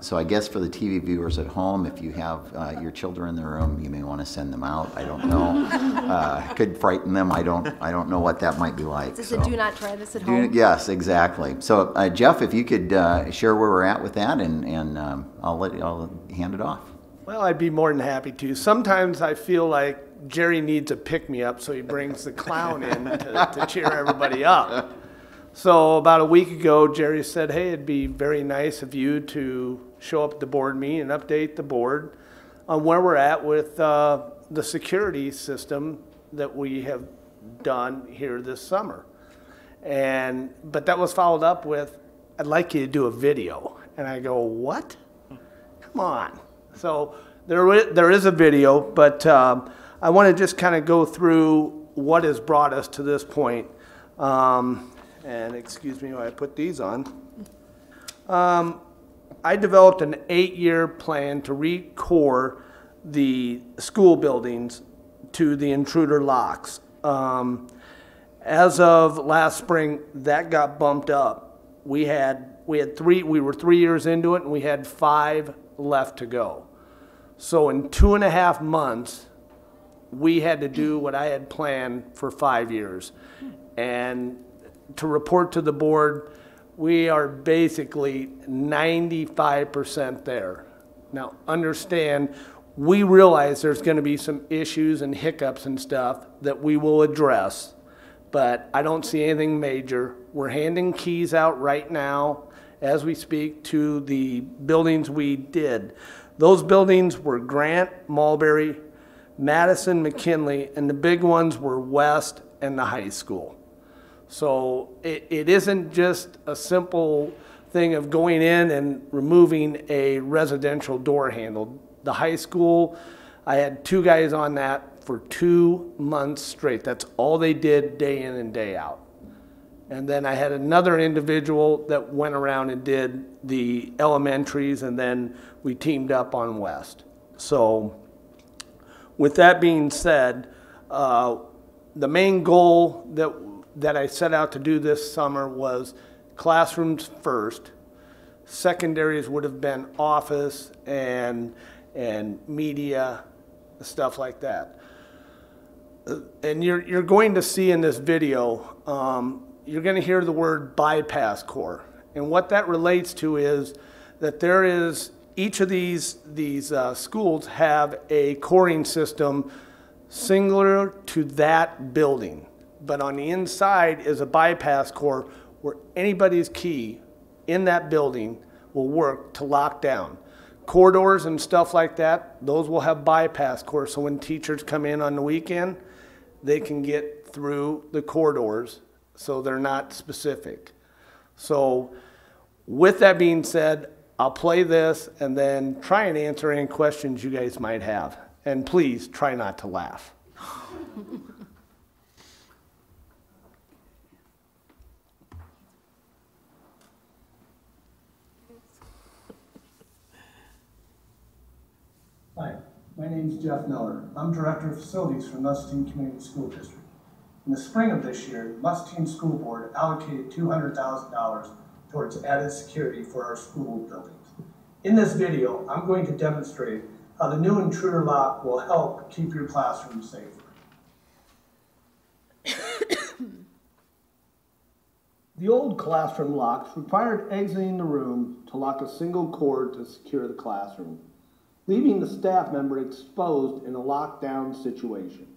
So I guess for the TV viewers at home, if you have your children in the room, you may want to send them out. I don't know. Could frighten them. I don't know what that might be like. Is this a do not try this at home? Yes, exactly. So Jeff, if you could share where we're at with that, and I'll hand it off. Well, I'd be more than happy to. Sometimes I feel like Jerry needs a pick-me-up, so he brings the clown in to cheer everybody up. So about a week ago, Jerry said, hey, it'd be very nice of you to show up at the board meeting and update the board on where we're at with the security system that we have done here this summer. But that was followed up with, I'd like you to do a video. And I go, what? Come on. So there is a video, but I want to just kind of go through what has brought us to this point. And excuse me while I put these on. I developed an 8-year plan to recore the school buildings to the intruder locks. As of last spring, that got bumped up. We were 3 years into it, and we had 5 left to go. So in 2.5 months, we had to do what I had planned for 5 years. And to report to the board, we are basically 95% there. Now, understand, we realize there's going to be some issues and hiccups and stuff that we will address, but I don't see anything major. We're handing keys out right now as we speak to the buildings we did. Those buildings were Grant, Mulberry, Madison, McKinley, and the big ones were West and the high school. So it isn't just a simple thing of going in and removing a residential door handle. The high school, I had 2 guys on that for 2 months straight. That's all they did day in and day out. And then I had another individual that went around and did the elementaries, and then we teamed up on West. So with that being said, the main goal that I set out to do this summer was classrooms first, Secondaries would have been office and media, stuff like that. And you're going to see in this video, you're going to hear the word bypass core. And what that relates to is that there is, each of these schools have a coring system singular to that building. But on the inside is a bypass core where anybody's key in that building will work to lock down. Corridors and stuff like that, those will have bypass cores. So when teachers come in on the weekend, they can get through the corridors so they're not specific. So with that being said, I'll play this and then try and answer any questions you guys might have. And please try not to laugh. Hi, my name is Jeff Miller. I'm Director of Facilities for Muscatine Community School District. In the spring of this year, the Muscatine School Board allocated $200,000 towards added security for our school buildings. In this video, I'm going to demonstrate how the new intruder lock will help keep your classroom safer. The old classroom locks required exiting the room to lock a single cord to secure the classroom, leaving the staff member exposed in a lockdown situation.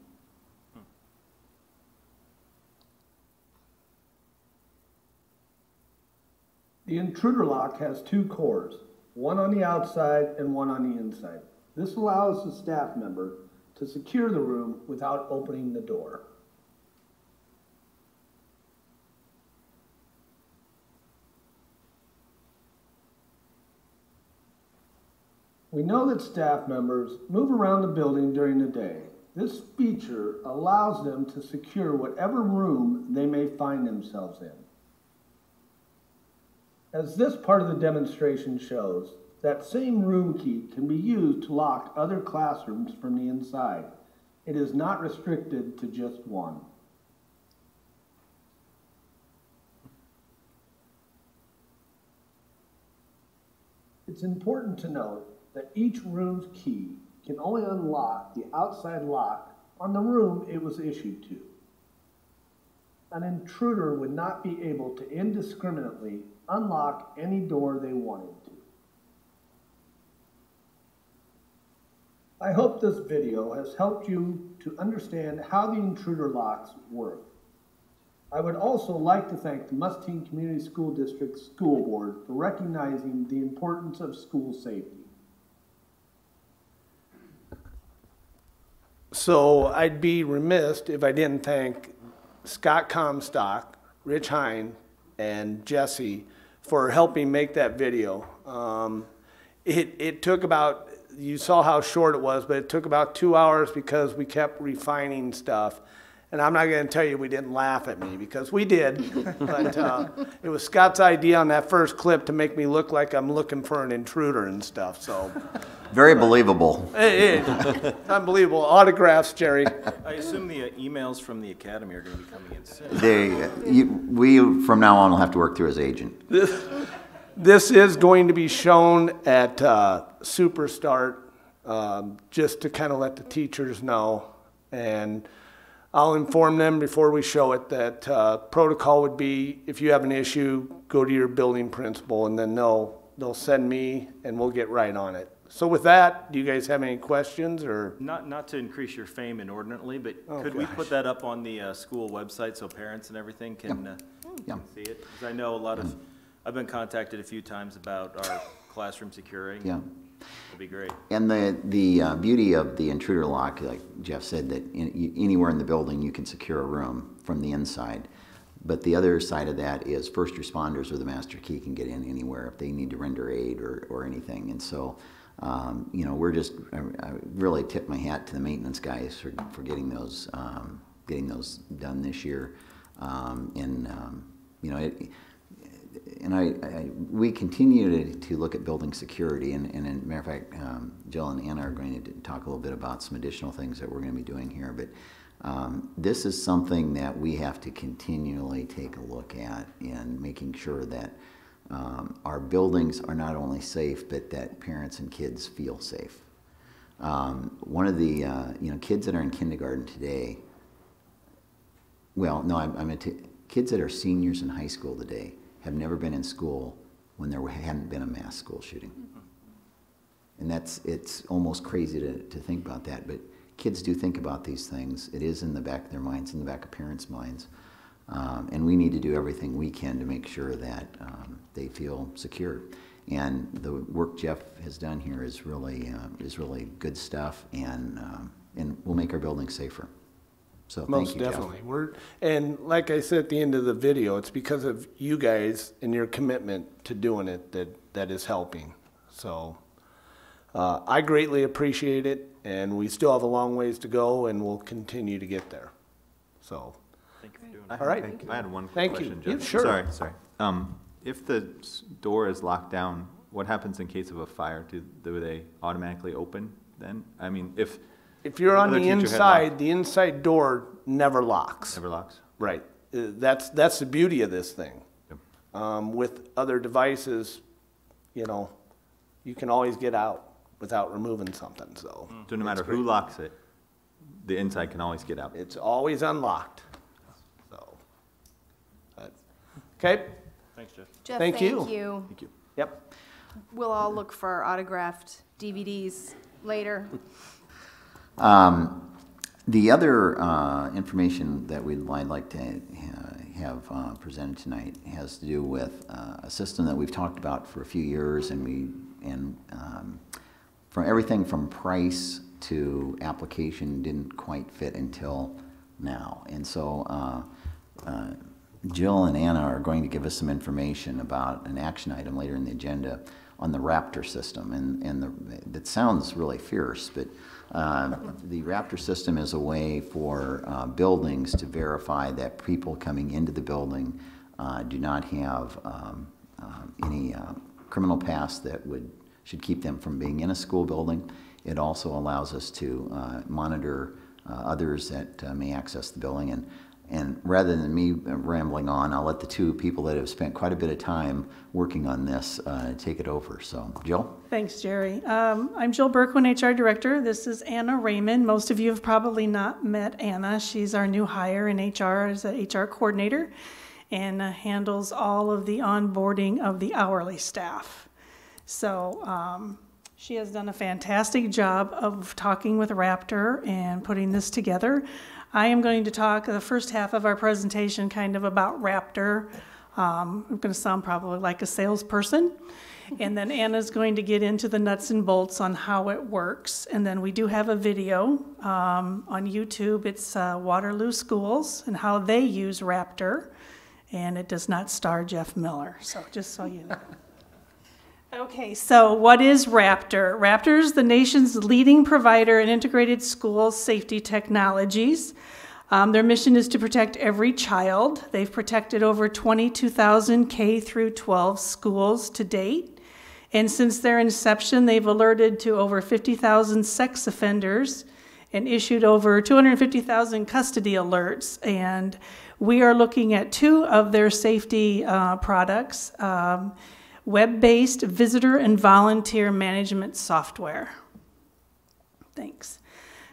The intruder lock has two cores, one on the outside and one on the inside. This allows the staff member to secure the room without opening the door. We know that staff members move around the building during the day. This feature allows them to secure whatever room they may find themselves in. As this part of the demonstration shows, that same room key can be used to lock other classrooms from the inside. It is not restricted to just one. It's important to note that each room's key can only unlock the outside lock on the room it was issued to. An intruder would not be able to indiscriminately unlock any door they wanted to. I hope this video has helped you to understand how the intruder locks work. I would also like to thank the Muscatine Community School District School Board for recognizing the importance of school safety. So I'd be remiss if I didn't thank Scott Comstock, Rich Hine, and Jesse for helping make that video. It took about, you saw how short it was, but it took about 2 hours because we kept refining stuff. And I'm not going to tell you we didn't laugh at me, because we did. But it was Scott's idea on that first clip to make me look like I'm looking for an intruder and stuff. So very believable. Unbelievable. Autographs, Jerry. I assume the emails from the academy are going to be coming in soon. We from now on will have to work through his agent. This is going to be shown at Superstart, just to kind of let the teachers know. And I'll inform them before we show it that protocol would be, if you have an issue, go to your building principal, and then they'll send me and we'll get right on it. So with that, do you guys have any questions or? Not to increase your fame inordinately, but could we put that up on the school website so parents and everything can see it? Because I know I've been contacted a few times about our classroom securing. Yeah. It'd be great. And the beauty of the intruder lock, like Jeff said, that anywhere in the building you can secure a room from the inside. But the other side of that is first responders with a master key can get in anywhere if they need to render aid or anything. And so, you know, I really tip my hat to the maintenance guys for getting those done this year. You know, we continue to look at building security, and as a matter of fact, Jill and Anna are going to talk a little bit about some additional things that we're going to be doing here. But this is something that we have to continually take a look at in making sure that our buildings are not only safe, but that parents and kids feel safe. One of the kids that are in kindergarten today, well, no, kids that are seniors in high school today have never been in school when there hadn't been a mass school shooting. And it's almost crazy to think about that, but kids do think about these things. It is in the back of their minds, in the back of parents' minds. And we need to do everything we can to make sure that they feel secure. And the work Jeff has done here is really good stuff, and will make our buildings safer. So Most thank you, definitely. Jeff. And like I said at the end of the video, it's because of you guys and your commitment to doing it that is helping. So I greatly appreciate it, and we still have a long ways to go, and we'll continue to get there. So, thank you for doing that. All right. I had one quick Thank question, you. Jeff. Yeah, sure. Sorry. If the door is locked down, what happens in case of a fire? Do they automatically open then? I mean, if you're on another the teacher had inside, locked- the inside door never locks. Never locks? Right. That's the beauty of this thing. With other devices, you can always get out without removing something. So no matter who locks it, the inside can always get out. It's always unlocked. So, okay. Thanks, Jeff. Jeff, Thank you. Thank you. Yep. We'll all look for our autographed DVDs later. The other information that I'd like to have presented tonight has to do with a system that we've talked about for a few years, and from everything from price to application didn't quite fit until now. And so Jill and Anna are going to give us some information about an action item later in the agenda on the Raptor system, and that sounds really fierce, but the Raptor system is a way for buildings to verify that people coming into the building do not have any criminal past that should keep them from being in a school building. It also allows us to monitor others that may access the building. And rather than me rambling on, I'll let the two people that have spent quite a bit of time working on this take it over. So, Jill? Thanks, Jerry. I'm Jill Berkwin, HR Director. This is Anna Raymond. Most of you have probably not met Anna. She's our new hire in HR as an HR coordinator and handles all of the onboarding of the hourly staff. So she has done a fantastic job of talking with Raptor and putting this together. I am going to talk the first half of our presentation kind of about Raptor. I'm going to sound probably like a salesperson. And then Anna's going to get into the nuts and bolts on how it works. And then we do have a video on YouTube. It's Waterloo Schools and how they use Raptor. And it does not star Jeff Miller, so just so you know. Okay, so what is Raptor? Raptor is the nation's leading provider in integrated school safety technologies. Their mission is to protect every child. They've protected over 22,000 K through 12 schools to date. And since their inception, they've alerted to over 50,000 sex offenders and issued over 250,000 custody alerts. And we are looking at two of their safety products. Web-based visitor and volunteer management software. Thanks.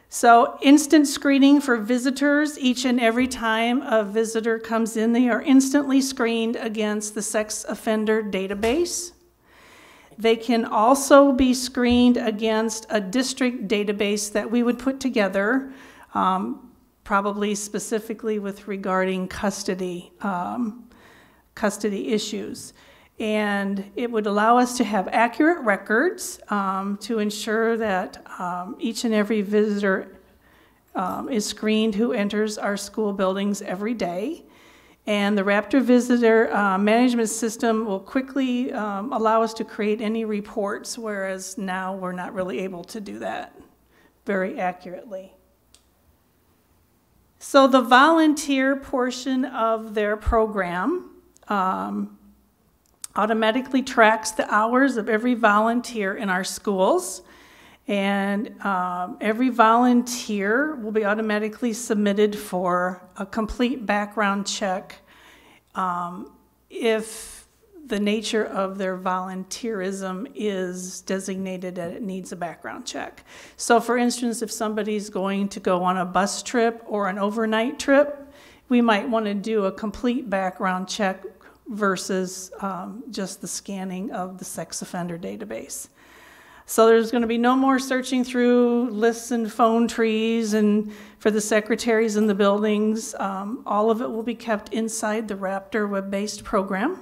So instant screening for visitors. Each and every time a visitor comes in, they are instantly screened against the sex offender database. They can also be screened against a district database that we would put together, probably specifically with regarding custody issues. And it would allow us to have accurate records to ensure that each and every visitor is screened who enters our school buildings every day. And the Raptor Visitor Management System will quickly allow us to create any reports, whereas now we're not really able to do that very accurately. So the volunteer portion of their program automatically tracks the hours of every volunteer in our schools, and every volunteer will be automatically submitted for a complete background check if the nature of their volunteerism is designated that it needs a background check. So for instance, if somebody's going to go on a bus trip or an overnight trip, we might want to do a complete background check versus just the scanning of the sex offender database. So there's going to be no more searching through lists and phone trees and for the secretaries in the buildings. All of it will be kept inside the Raptor web-based program.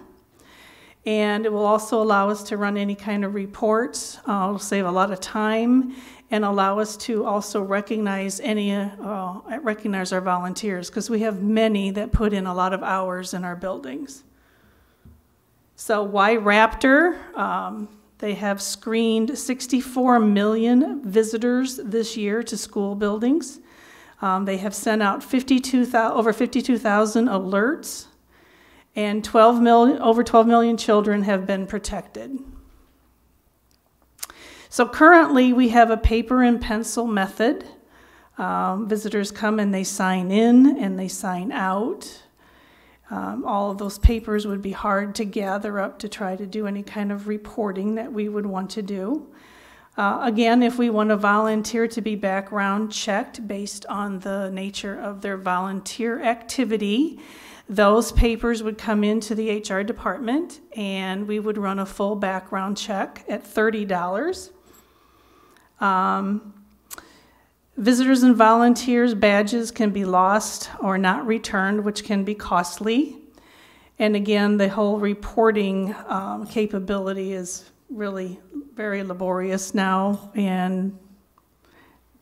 And it will also allow us to run any kind of reports. It'll save a lot of time and allow us to also recognize recognize our volunteers, because we have many that put in a lot of hours in our buildings. So why Raptor? They have screened 64 million visitors this year to school buildings. They have sent out over 52,000 alerts, and over 12 million children have been protected. So currently we have a paper and pencil method. Visitors come and they sign in and they sign out. All of those papers would be hard to gather up to try to do any kind of reporting that we would want to do. Again, if we want a volunteer to be background checked based on the nature of their volunteer activity, those papers would come into the HR department and we would run a full background check at $30. Visitors and volunteers badges can be lost or not returned, which can be costly. And again, the whole reporting capability is really very laborious now and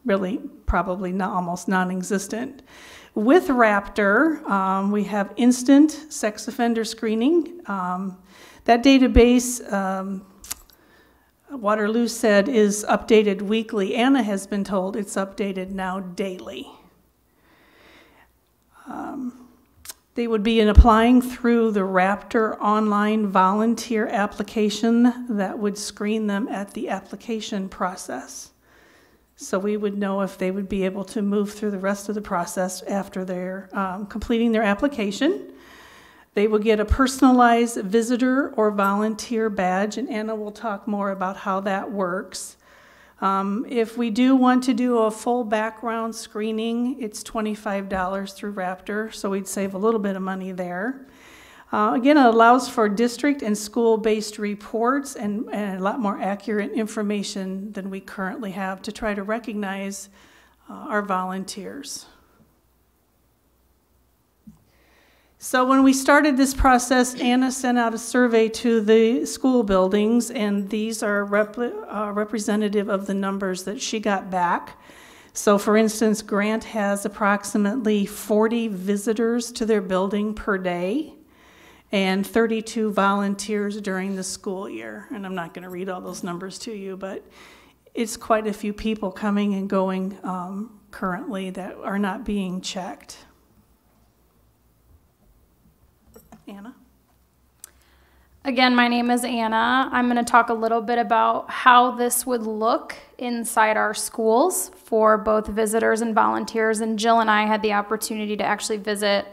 really probably almost non-existent. With Raptor, we have instant sex offender screening. That database, Waterloo said, is updated weekly. Anna has been told it's updated now daily. They would be applying through the Raptor online volunteer application that would screen them at the application process. So we would know if they would be able to move through the rest of the process after they're completing their application. They will get a personalized visitor or volunteer badge, and Anna will talk more about how that works. If we do want to do a full background screening, it's $25 through Raptor, so we'd save a little bit of money there. Again, it allows for district and school-based reports and a lot more accurate information than we currently have to try to recognize our volunteers. So when we started this process, Anna sent out a survey to the school buildings, and these are representative of the numbers that she got back. So for instance, Grant has approximately 40 visitors to their building per day and 32 volunteers during the school year. And I'm not going to read all those numbers to you, but it's quite a few people coming and going currently that are not being checked. Anna? Again, my name is Anna. I'm going to talk a little bit about how this would look inside our schools for both visitors and volunteers. And Jill and I had the opportunity to actually visit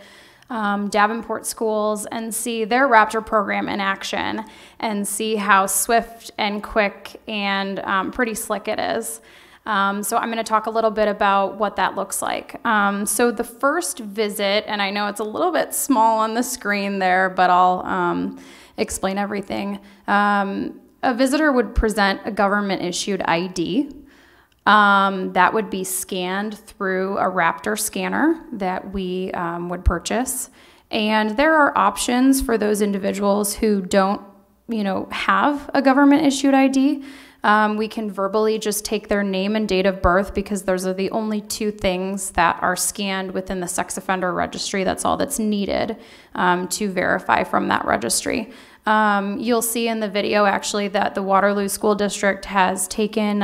Davenport schools and see their Raptor program in action and see how swift and quick and pretty slick it is. So I'm going to talk a little bit about what that looks like. So the first visit, and I know it's a little bit small on the screen there, but I'll explain everything. A visitor would present a government-issued ID. That would be scanned through a Raptor scanner that we would purchase. And there are options for those individuals who don't, have a government-issued ID. We can verbally just take their name and date of birth because those are the only two things that are scanned within the sex offender registry. That's all that's needed to verify from that registry. You'll see in the video actually that the Waterloo School District has taken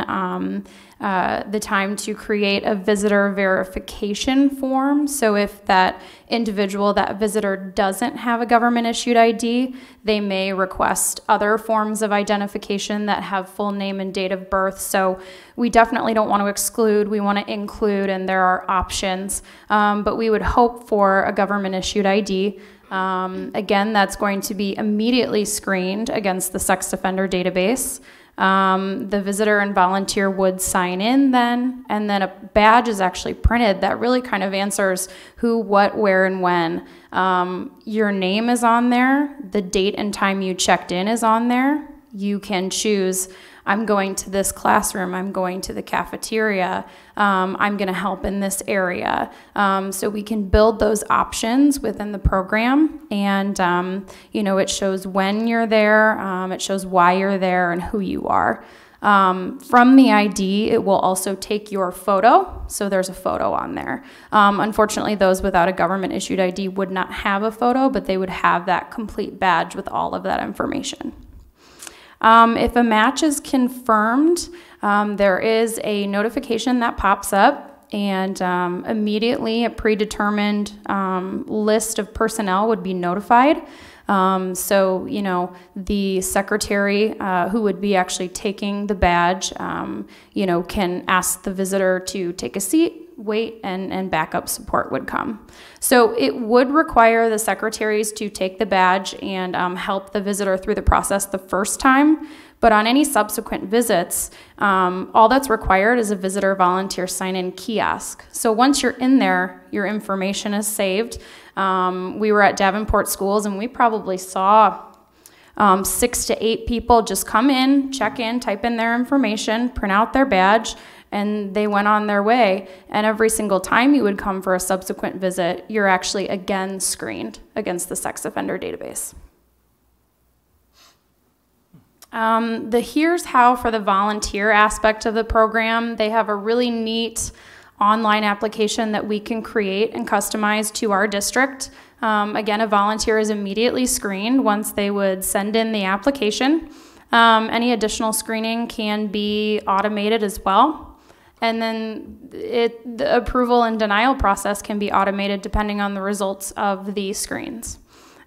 the time to create a visitor verification form. So if that individual, that visitor, doesn't have a government-issued ID, they may request other forms of identification that have full name and date of birth. So we definitely don't want to exclude, we want to include, and there are options. But we would hope for a government-issued ID. Again, that's going to be immediately screened against the sex offender database. The visitor and volunteer would sign in then, and then a badge is actually printed that really kind of answers who, what, where, and when. Your name is on there, the date and time you checked in is on there. You can choose, I'm going to this classroom, I'm going to the cafeteria, I'm going to help in this area. So we can build those options within the program, and you know, it shows when you're there, it shows why you're there, and who you are. From the ID, it will also take your photo, so there's a photo on there. Unfortunately, those without a government-issued ID would not have a photo, but they would have that complete badge with all of that information. If a match is confirmed, there is a notification that pops up, and immediately a predetermined list of personnel would be notified. So, you know, the secretary who would be actually taking the badge, you know, can ask the visitor to take a seat, wait, and backup support would come. So it would require the secretaries to take the badge and help the visitor through the process the first time, but on any subsequent visits, all that's required is a visitor volunteer sign-in kiosk. So once you're in there, your information is saved. We were at Davenport Schools, and we probably saw 6 to 8 people just come in, check in, type in their information, print out their badge, and they went on their way. And every single time you would come for a subsequent visit, you're actually again screened against the sex offender database. The here's how for the volunteer aspect of the program. They have a really neat online application that we can create and customize to our district. Again, a volunteer is immediately screened once they would send in the application. Any additional screening can be automated as well. And then the approval and denial process can be automated depending on the results of the screens.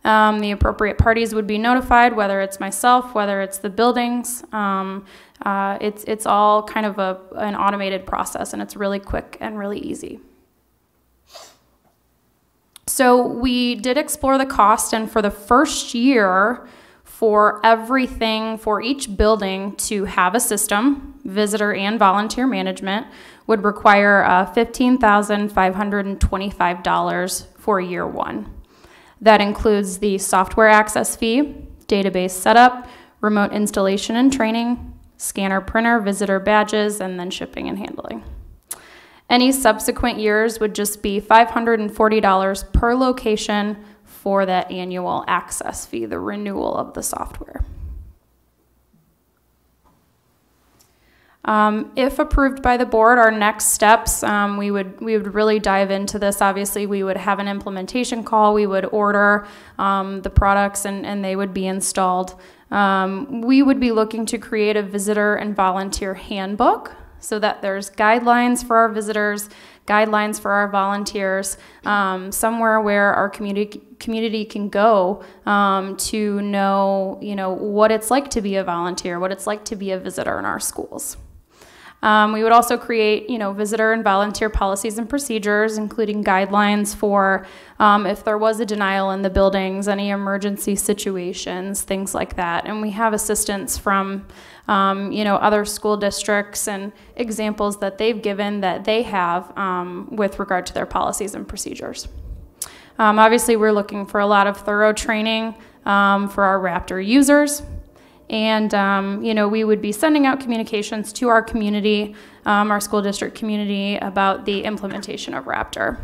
The appropriate parties would be notified, whether it's myself, whether it's the buildings. It's all kind of an automated process, and it's really quick and really easy. So we did explore the cost, and for the first year, for everything, for each building to have a system, visitor and volunteer management, would require $15,525 for year one. That includes the software access fee, database setup, remote installation and training, scanner printer, visitor badges, and then shipping and handling. Any subsequent years would just be $540 per location for that annual access fee, the renewal of the software. If approved by the board, our next steps, we would really dive into this. Obviously, we would have an implementation call. We would order the products, and they would be installed. We would be looking to create a visitor and volunteer handbook so that there's guidelines for our visitors, guidelines for our volunteers, somewhere where our community can go to know, what it's like to be a volunteer, what it's like to be a visitor in our schools. We would also create, visitor and volunteer policies and procedures, including guidelines for if there was a denial in the buildings, any emergency situations, things like that. And we have assistance from, other school districts and examples that they've given that they have with regard to their policies and procedures. Obviously, we're looking for a lot of thorough training for our Raptor users. And, we would be sending out communications to our community, our school district community, about the implementation of Raptor.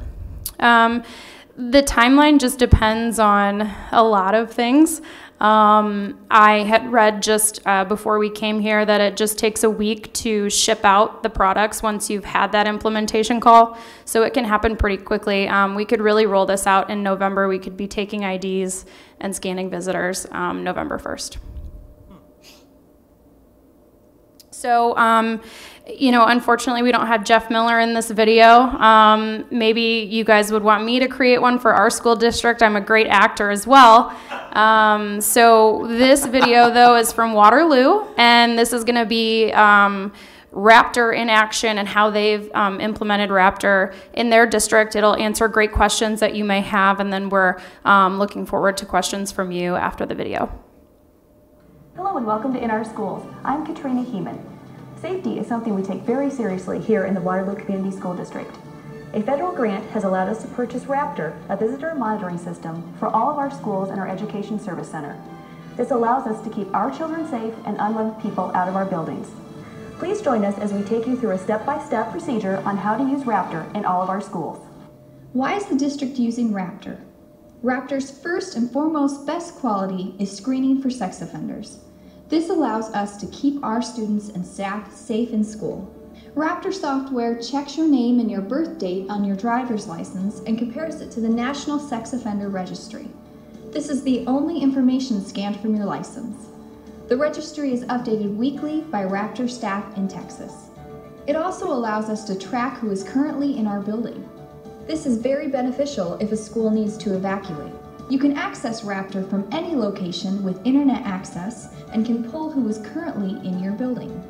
The timeline just depends on a lot of things. I had read just before we came here that it just takes a week to ship out the products once you've had that implementation call. So it can happen pretty quickly. We could really roll this out in November. We could be taking IDs and scanning visitors November 1st. So you know, unfortunately, we don't have Jeff Miller in this video. Maybe you guys would want me to create one for our school district. I'm a great actor as well. So this video, though, is from Waterloo, and this is going to be Raptor in action and how they've implemented Raptor in their district. It'll answer great questions that you may have, and then we're looking forward to questions from you after the video. Hello and welcome to In Our Schools. I'm Katrina Heeman. Safety is something we take very seriously here in the Waterloo Community School District. A federal grant has allowed us to purchase Raptor, a visitor monitoring system, for all of our schools and our Education Service Center. This allows us to keep our children safe and unwanted people out of our buildings. Please join us as we take you through a step-by-step procedure on how to use Raptor in all of our schools. Why is the district using Raptor? Raptor's first and foremost best quality is screening for sex offenders. This allows us to keep our students and staff safe in school. Raptor software checks your name and your birth date on your driver's license and compares it to the National Sex Offender Registry. This is the only information scanned from your license. The registry is updated weekly by Raptor staff in Texas. It also allows us to track who is currently in our building. This is very beneficial if a school needs to evacuate. You can access Raptor from any location with internet access and can pull who is currently in your building.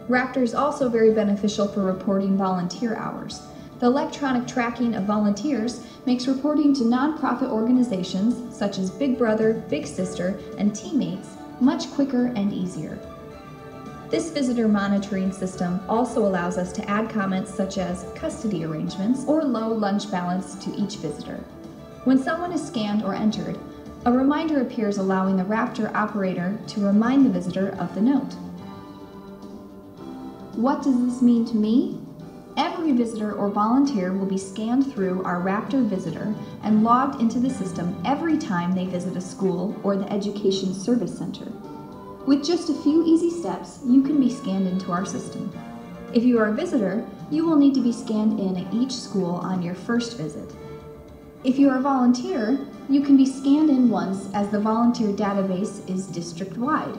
Raptor is also very beneficial for reporting volunteer hours. The electronic tracking of volunteers makes reporting to nonprofit organizations such as Big Brother, Big Sister, and Teammates much quicker and easier. This visitor monitoring system also allows us to add comments such as custody arrangements or low lunch balance to each visitor. When someone is scanned or entered, a reminder appears allowing the Raptor operator to remind the visitor of the note. What does this mean to me? Every visitor or volunteer will be scanned through our Raptor visitor and logged into the system every time they visit a school or the Education Service Center. With just a few easy steps, you can be scanned into our system. If you are a visitor, you will need to be scanned in at each school on your first visit. If you are a volunteer, you can be scanned in once as the volunteer database is district-wide.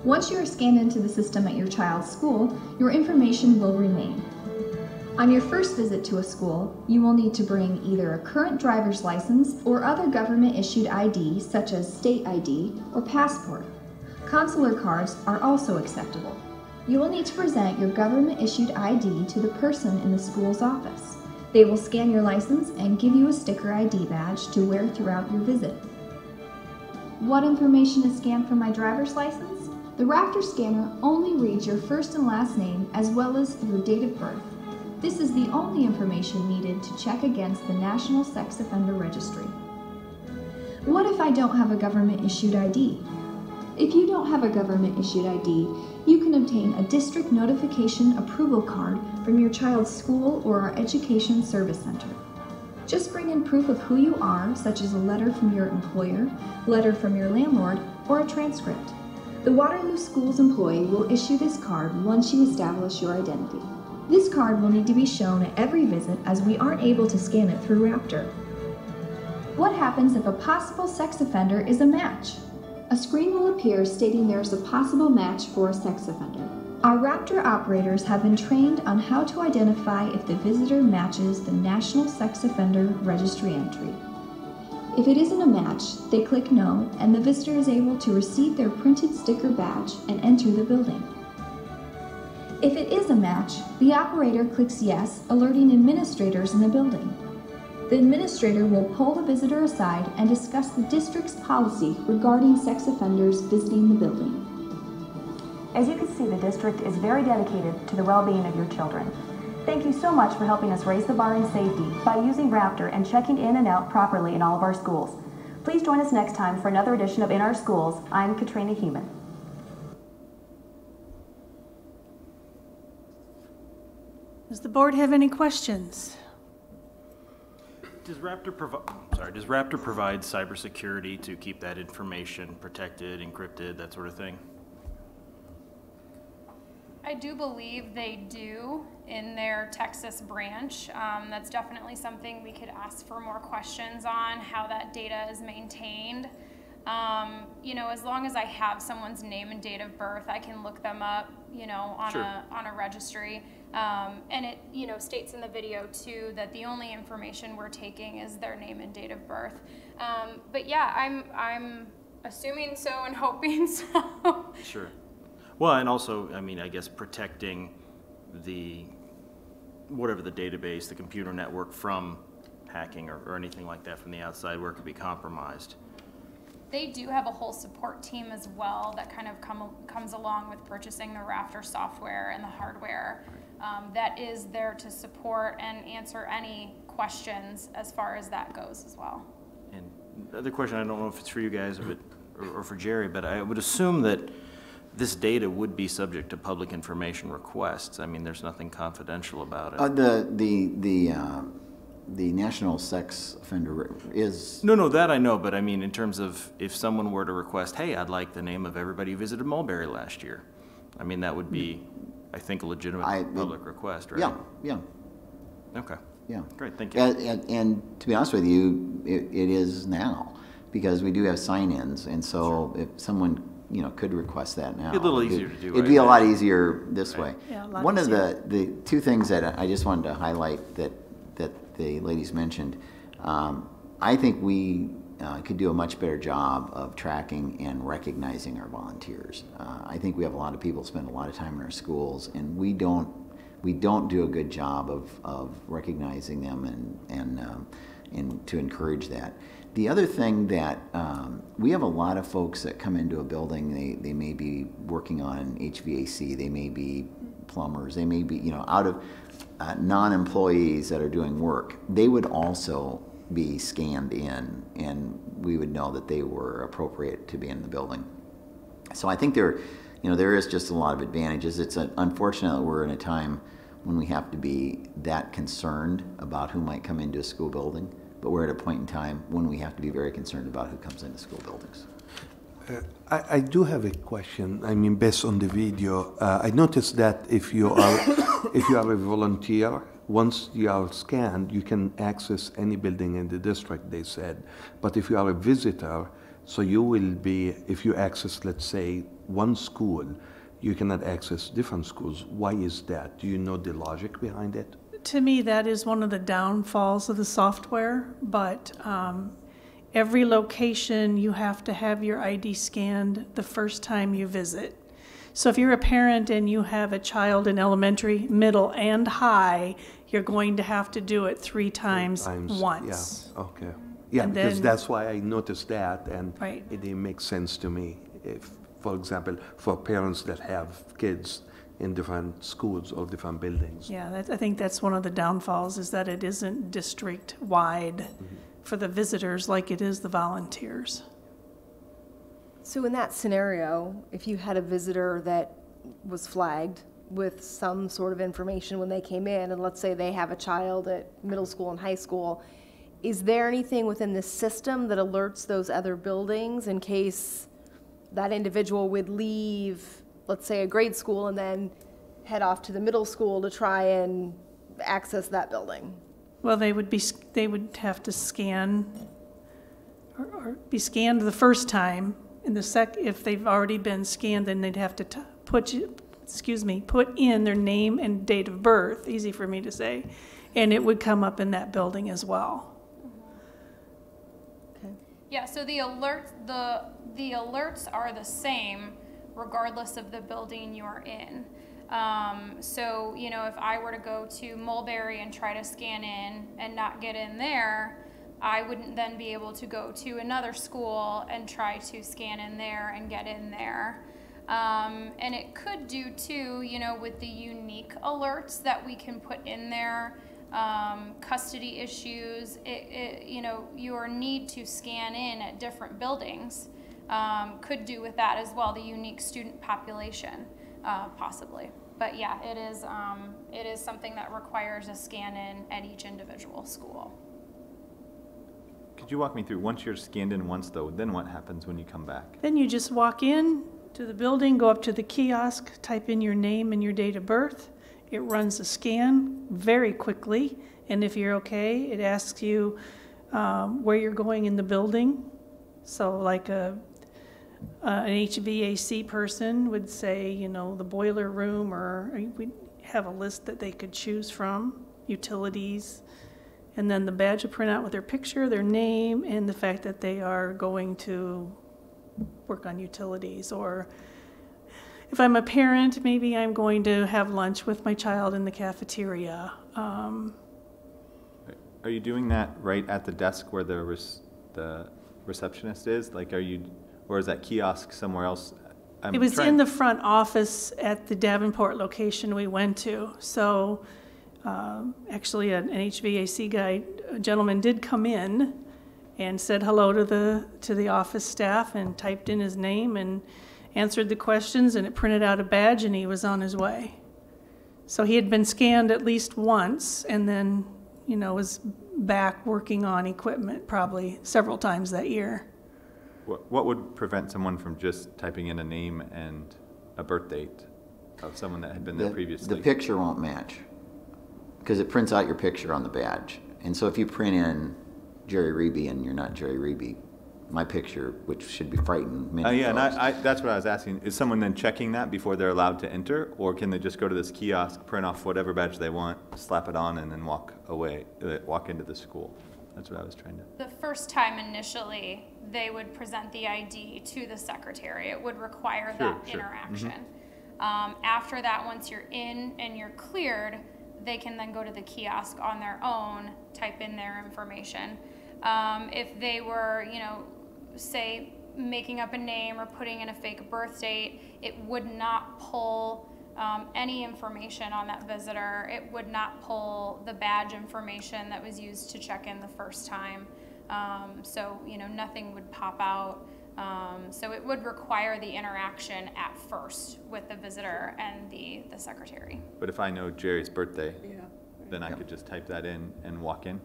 Once you are scanned into the system at your child's school, your information will remain. On your first visit to a school, you will need to bring either a current driver's license or other government-issued ID such as state ID or passport. Consular cards are also acceptable. You will need to present your government-issued ID to the person in the school's office. They will scan your license and give you a sticker ID badge to wear throughout your visit. What information is scanned from my driver's license? The Raptor scanner only reads your first and last name as well as your date of birth. This is the only information needed to check against the National Sex Offender Registry. What if I don't have a government-issued ID? If you don't have a government-issued ID, you can obtain a district notification approval card from your child's school or our Education Service Center. Just bring in proof of who you are, such as a letter from your employer, letter from your landlord, or a transcript. The Waterloo Schools employee will issue this card once you establish your identity. This card will need to be shown at every visit as we aren't able to scan it through Raptor. What happens if a possible sex offender is a match? A screen will appear stating there is a possible match for a sex offender. Our Raptor operators have been trained on how to identify if the visitor matches the National Sex Offender Registry entry. If it isn't a match, they click No, and the visitor is able to receive their printed sticker badge and enter the building. If it is a match, the operator clicks Yes, alerting administrators in the building. The administrator will pull the visitor aside and discuss the district's policy regarding sex offenders visiting the building. As you can see, the district is very dedicated to the well-being of your children. Thank you so much for helping us raise the bar in safety by using Raptor and checking in and out properly in all of our schools. Please join us next time for another edition of In Our Schools. I'm Katrina Heeman. Does the board have any questions? Does Raptor provide cybersecurity to keep that information protected, encrypted, that sort of thing? I do believe they do in their Texas branch. That's definitely something we could ask for more questions on, how that data is maintained. You know, as long as I have someone's name and date of birth, I can look them up, you know, on a registry. And it, you know, states in the video too that the only information we're taking is their name and date of birth. But yeah, I'm assuming so and hoping so. Sure. Well, and also, I mean, I guess protecting the, whatever the database, the computer network from hacking or anything like that from the outside where it could be compromised. They do have a whole support team as well that kind of comes along with purchasing the Raptor software and the hardware that is there to support and answer any questions as far as that goes as well. And the other question, I don't know if it's for you guys or for Jerry, but I would assume that this data would be subject to public information requests. I mean, there's nothing confidential about it. The National Sex Offender is... No, that I know, but I mean, in terms of if someone were to request, hey, I'd like the name of everybody who visited Mulberry last year. I mean, that would be, I think, a legitimate public request, right? Yeah. Okay. Yeah. Great, thank you. And to be honest with you, it is now, because we do have sign-ins, and so if someone, you know, could request that now. It'd be a little easier to do. It'd be a lot easier this way. Yeah, a lot One easier. of the two things that I just wanted to highlight that the ladies mentioned, I think we could do a much better job of tracking and recognizing our volunteers. I think we have a lot of people spend a lot of time in our schools, and we don't do a good job of recognizing them and to encourage that. The other thing that we have a lot of folks that come into a building, they may be working on HVAC, they may be plumbers, they may be, you know, out of non-employees that are doing work. They would also be scanned in, and we would know that they were appropriate to be in the building. So I think there is just a lot of advantages. It's unfortunate that we're in a time when we have to be that concerned about who might come into a school building, but we're at a point in time when we have to be very concerned about who comes into school buildings. I do have a question. I mean, based on the video, I noticed that if you are a volunteer, once you are scanned, you can access any building in the district, they said. But if you are a visitor, so you will be, if you access, let's say, one school, you cannot access different schools. Why is that? Do you know the logic behind it? To me, that is one of the downfalls of the software, but every location you have to have your ID scanned the first time you visit. So if you're a parent and you have a child in elementary, middle, and high, you're going to have to do it three times once. Yeah, okay. Yeah, And because then- that's why I noticed that, and Right. it didn't make sense to me. If, for example, for parents that have kids in different schools or different buildings. Yeah, I think that's one of the downfalls, is that it isn't district-wide for the visitors like it is the volunteers. So in that scenario, if you had a visitor that was flagged with some sort of information when they came in, and let's say they have a child at middle school and high school, is there anything within the system that alerts those other buildings in case that individual would leave, let's say, a grade school and then head off to the middle school to try and access that building? Well, they would have to scan, or be scanned the first time. In the if they've already been scanned, then they'd have to put in their name and date of birth, easy for me to say, and it would come up in that building as well. Yeah, so the alerts are the same regardless of the building you're in. So, you know, if I were to go to Mulberry and try to scan in and not get in there, I wouldn't then be able to go to another school and try to scan in there and get in there. And it could do too, you know, with the unique alerts that we can put in there, custody issues, you know, your need to scan in at different buildings could do with that as well, the unique student population, possibly. But yeah, it is something that requires a scan in at each individual school. Could you walk me through, once you're scanned in once though, then what happens when you come back? Then you just walk in to the building, go up to the kiosk, type in your name and your date of birth. It runs a scan very quickly, and if you're okay, it asks you where you're going in the building, So like an HVAC person would say, you know, the boiler room, or we have a list that they could choose from, utilities, and then the badge would print out with their picture, their name, and the fact that they are going to work on utilities. Or if I'm a parent, maybe I'm going to have lunch with my child in the cafeteria. Are you doing that right at the desk where the receptionist is? Like, or is that kiosk somewhere else? It was in the front office at the Davenport location we went to. So actually an HVAC guy, a gentleman did come in and said hello to the office staff and typed in his name and answered the questions, and it printed out a badge, and he was on his way. So he had been scanned at least once, and then, you know, was back working on equipment probably several times that year. What would prevent someone from just typing in a name and a birth date of someone that had been there previously? The picture won't match because it prints out your picture on the badge. And so if you print in Jerry Reby and you're not Jerry Reby, my picture, which should be frightened many Yeah, folks. and that's what I was asking. Is someone then checking that before they're allowed to enter, or can they just go to this kiosk, print off whatever badge they want, slap it on, and then walk into the school? That's what I was trying to. The first time initially, they would present the ID to the secretary. It would require that interaction. After that, once you're in and you're cleared, they can then go to the kiosk on their own, type in their information. If they were, you know, say making up a name or putting in a fake birth date, it would not pull any information on that visitor. It would not pull the badge information that was used to check in the first time. So, you know, nothing would pop out. So it would require the interaction at first with the visitor and the secretary. But if I know Jerry's birthday, then I could just type that in and walk in?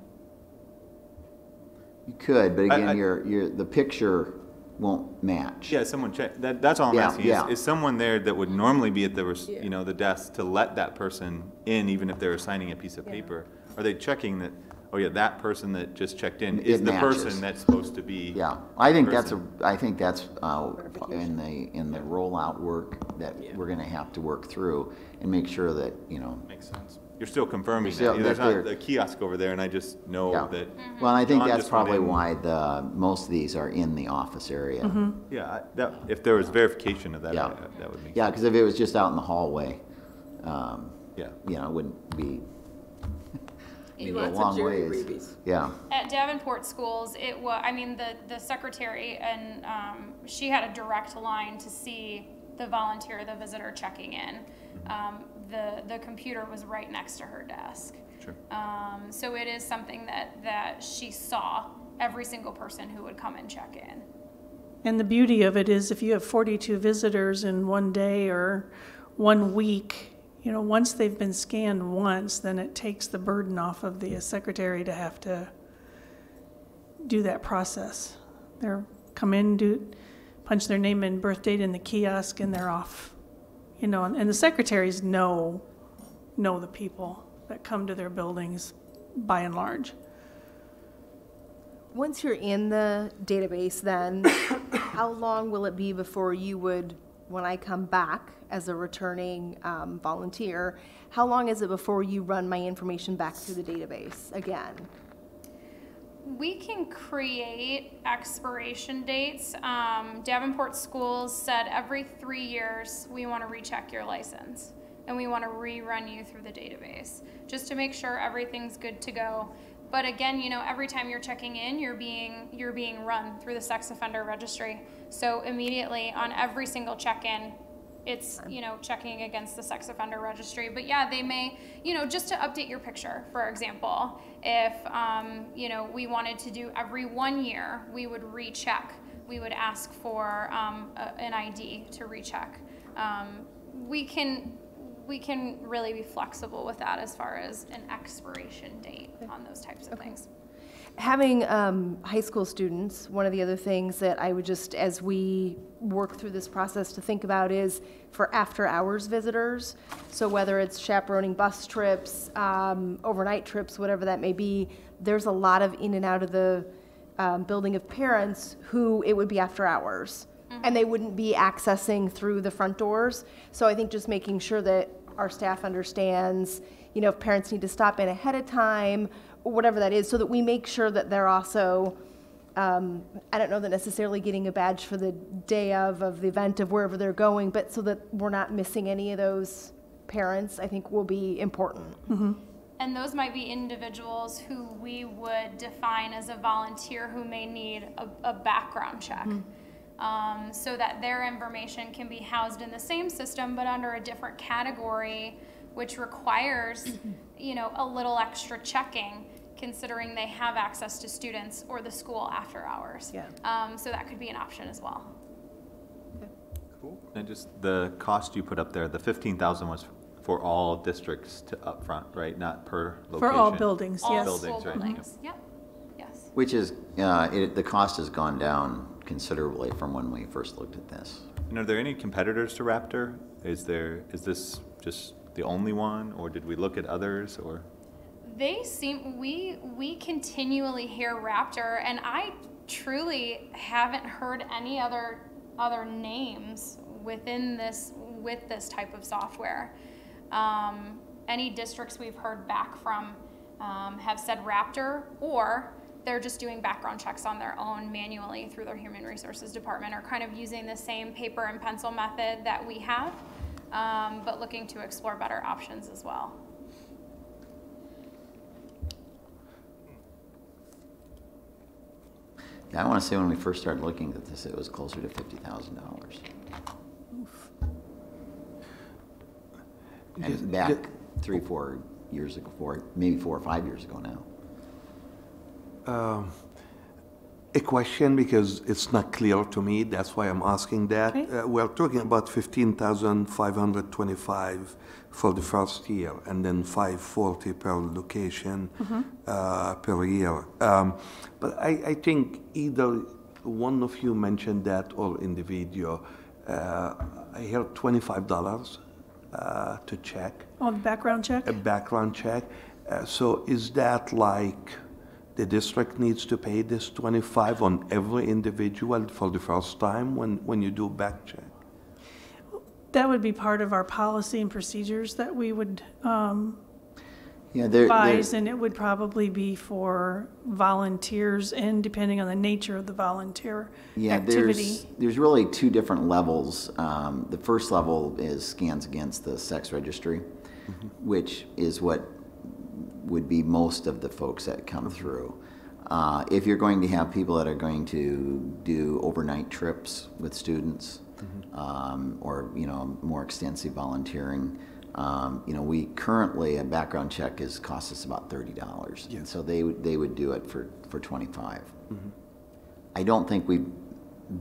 You could, but again, the picture won't match. Yeah, someone check. That's all I'm asking. Is someone there that would normally be at the you know, the desk to let that person in, even if they were signing a piece of paper? Are they checking that? Oh yeah, that person that just checked in is the person that's supposed to be. Yeah, I think that's in the rollout work that we're going to have to work through and make sure that, you know. Makes sense. You're still confirming that. There's not a kiosk over there, and I just know that. Well, I think that's probably why most of these are in the office area. Yeah, if there was verification of that, that would make sense. Yeah, because if it was just out in the hallway, you know, it wouldn't be. Lots of Jerry Rebies. Yeah. At Davenport schools, it was, I mean, the secretary, and she had a direct line to see the volunteer, the visitor checking in. The computer was right next to her desk. Sure. So it is something that she saw every single person who would come and check in. And the beauty of it is if you have 42 visitors in one day or 1 week, you know, once they've been scanned once, then it takes the burden off of the secretary to have to do that process. They're come in, punch their name and birth date in the kiosk, and they're off. You know, and the secretaries know the people that come to their buildings by and large. Once you're in the database, then how long will it be before you would, when I come back as a returning volunteer, how long is it before you run my information back through the database again? We can create expiration dates. Davenport schools said every 3 years we want to recheck your license and we want to rerun you through the database just to make sure everything's good to go. But again, you know, every time you're checking in, you're being run through the sex offender registry. So immediately on every single check-in, it's, you know, checking against the sex offender registry. But yeah, they may, you know, just to update your picture, for example, if, you know, we wanted to do every 1 year, we would recheck. We would ask for an ID to recheck. We can really be flexible with that as far as an expiration date on those types of things. Having high school students, one of the other things that I would just, as we work through this process, to think about is for after-hours visitors. So whether it's chaperoning bus trips, overnight trips, whatever that may be, there's a lot of in and out of the building of parents who it would be after hours. And they wouldn't be accessing through the front doors. So I think just making sure that our staff understands, you know, if parents need to stop in ahead of time, or whatever that is, so that we make sure that they're also, I don't know that necessarily getting a badge for the day of the event of wherever they're going, but so that we're not missing any of those parents, I think will be important. And those might be individuals who we would define as a volunteer who may need a background check. So that their information can be housed in the same system but under a different category, which requires, you know, a little extra checking, considering they have access to students or the school after hours. So that could be an option as well. Cool. And just the cost you put up there, the 15,000 was for all districts to upfront, right? Not per location. For all buildings, all yes. Buildings, All right? buildings, yep. Yes. Which is, the cost has gone down considerably from when we first looked at this. And are there any competitors to Raptor? Is this just the only one, or did we look at others, or? They seem, we continually hear Raptor, and I truly haven't heard any other names within this, with this type of software. Any districts we've heard back from have said Raptor, or they're just doing background checks on their own manually through their human resources department, or kind of using the same paper and pencil method that we have, but looking to explore better options as well. Yeah, I want to say when we first started looking at this, it was closer to $50,000. And back 3-4 years ago, maybe 4 or 5 years ago now. A question, because it's not clear to me, that's why I'm asking that. Okay. We're talking about 15,525 for the first year, and then 540 per location per year. But I think either one of you mentioned that or in the video. I heard $25 to check. Oh, the background check? A background check. So is that like the district needs to pay this 25 on every individual for the first time when you do back check? That would be part of our policy and procedures that we would Yeah, advise, and it would probably be for volunteers and depending on the nature of the volunteer activity. There's really two different levels. The first level is scans against the sex registry, which is what would be most of the folks that come through. If you're going to have people that are going to do overnight trips with students, or, you know, more extensive volunteering, you know, we currently, a background check costs us about $30. And so they would do it for 25. I don't think we've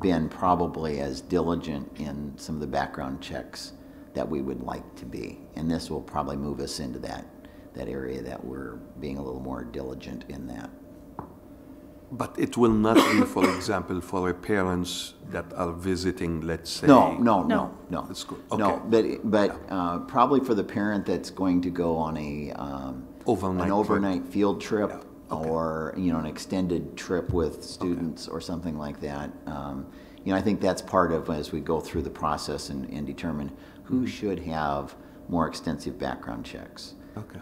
been probably as diligent in some of the background checks that we would like to be. And this will probably move us into that area that we're being a little more diligent in that. But it will not be, for example, for parents that are visiting, let's say. No. That's good. Okay. No, but probably for the parent that's going to go on an overnight field trip, or, you know, an extended trip with students or something like that. You know, I think that's part of, as we go through the process and determine who should have more extensive background checks. Okay.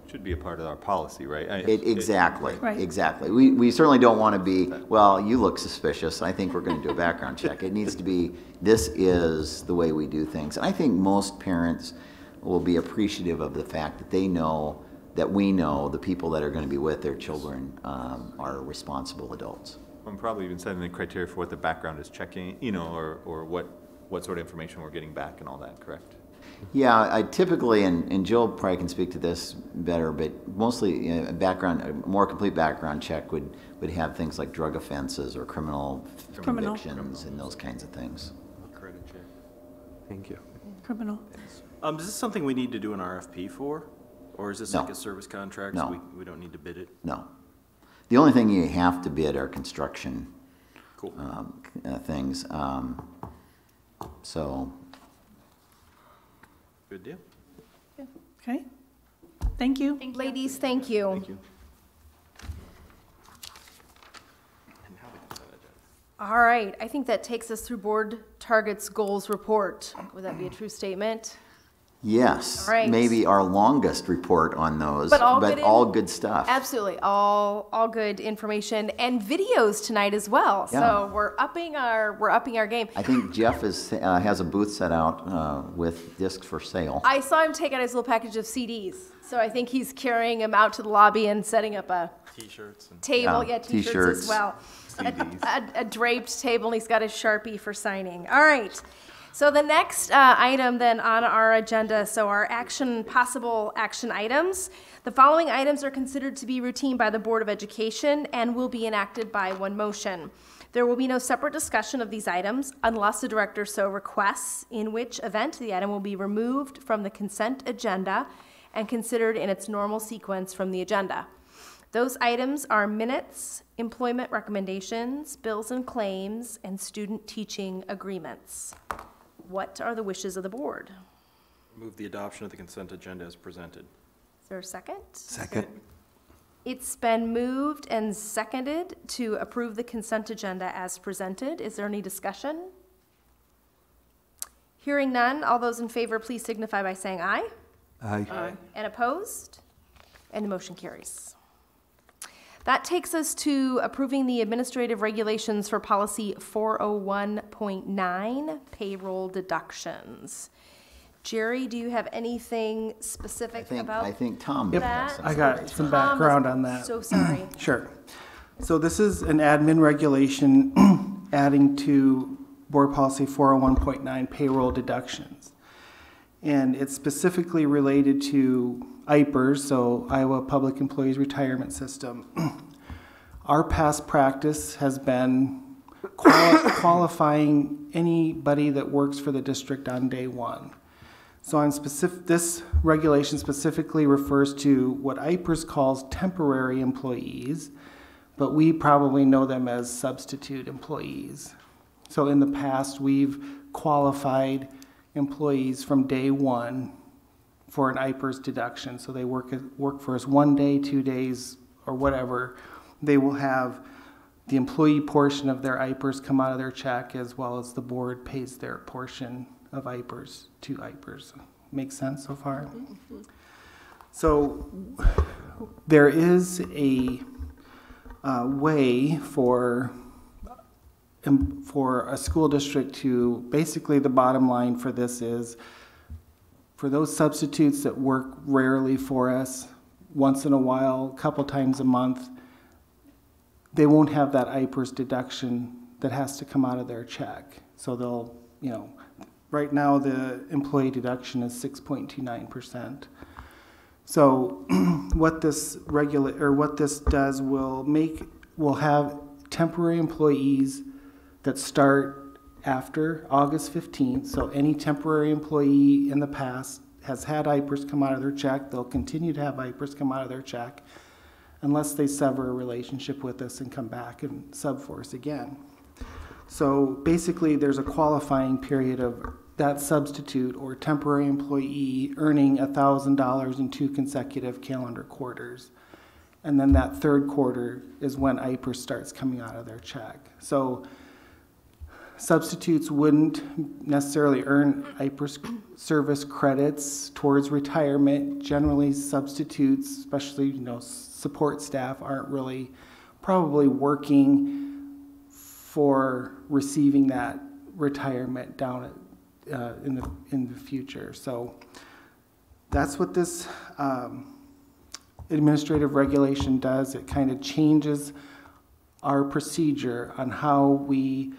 Should be a part of our policy, right? Exactly. Right. Exactly. We certainly don't want to be, well, you look suspicious, I think we're going to do a background check. It needs to be, this is the way we do things. And I think most parents will be appreciative of the fact that they know, that we know the people that are going to be with their children are responsible adults. I'm probably even setting the criteria for what the background is checking, you know, or what sort of information we're getting back and all that, correct? Yeah, I typically, and Jill probably can speak to this better, but mostly a more complete background check would have things like drug offenses or criminal convictions and those kinds of things. Credit check. Thank you. Criminal. Is this something we need to do an RFP for? Or is this like a service contract, so we don't need to bid it? No. The only thing you have to bid are construction things. So. Good deal. Okay. Thank you. Ladies, thank you. Thank you. All right, I think that takes us through board targets, goals, report. Would that be a true statement? Yes, All right. maybe our longest report on those, But all all good good stuff. Absolutely, all good information and videos tonight as well. Yeah. So we're upping our game. I think Jeff has a booth set out with discs for sale. I saw him take out his little package of CDs, so I think he's carrying them out to the lobby and setting up a T-shirts and table, t-shirts T-shirts, as well. A draped table, and he's got his Sharpie for signing. All right. So the next item then on our agenda, so our possible action items. The following items are considered to be routine by the Board of Education and will be enacted by one motion. There will be no separate discussion of these items unless the director so requests, in which event the item will be removed from the consent agenda and considered in its normal sequence from the agenda. Those items are minutes, employment recommendations, bills and claims, and student teaching agreements. What are the wishes of the board? Move the adoption of the consent agenda as presented. Is there a second? Second. It's been moved and seconded to approve the consent agenda as presented. Is there any discussion? Hearing none, all those in favor, please signify by saying aye. Aye. Aye. And opposed? And the motion carries. That takes us to approving the administrative regulations for policy 401.9, payroll deductions. Jerry, do you have anything specific about I think Tom Yep. has some. I got some background on that. So sorry. Sure. So this is an admin regulation adding to board policy 401.9 payroll deductions. And it's specifically related to IPERS, so Iowa Public Employees Retirement System. Our past practice has been qualifying anybody that works for the district on day one. So this regulation specifically refers to what IPERS calls temporary employees, but we probably know them as substitute employees. So in the past, we've qualified employees from day one for an IPERS deduction. So they work for us 1 day, 2 days, or whatever. They will have the employee portion of their IPERS come out of their check, as well as the board pays their portion of IPERS to IPERS. Make sense so far? Mm-hmm. So there is a way for a school district to, basically the bottom line for this is, for those substitutes that work rarely for us, once in a while, a couple times a month, they won't have that IPERS deduction that has to come out of their check. So they'll, right now the employee deduction is 6.29%. So what this does will have temporary employees that start after August 15th. So any temporary employee in the past has had IPERS come out of their check. They'll continue to have IPERS come out of their check unless they sever a relationship with us and come back and sub for us again. So basically there's a qualifying period of that substitute or temporary employee earning $1,000 in 2 consecutive calendar quarters. And then that third quarter is when IPERS starts coming out of their check. So substitutes wouldn't necessarily earn IPERS service credits towards retirement. Generally, substitutes, especially support staff, aren't really probably working for receiving that retirement down in the future. So that's what this administrative regulation does. It kind of changes our procedure on how we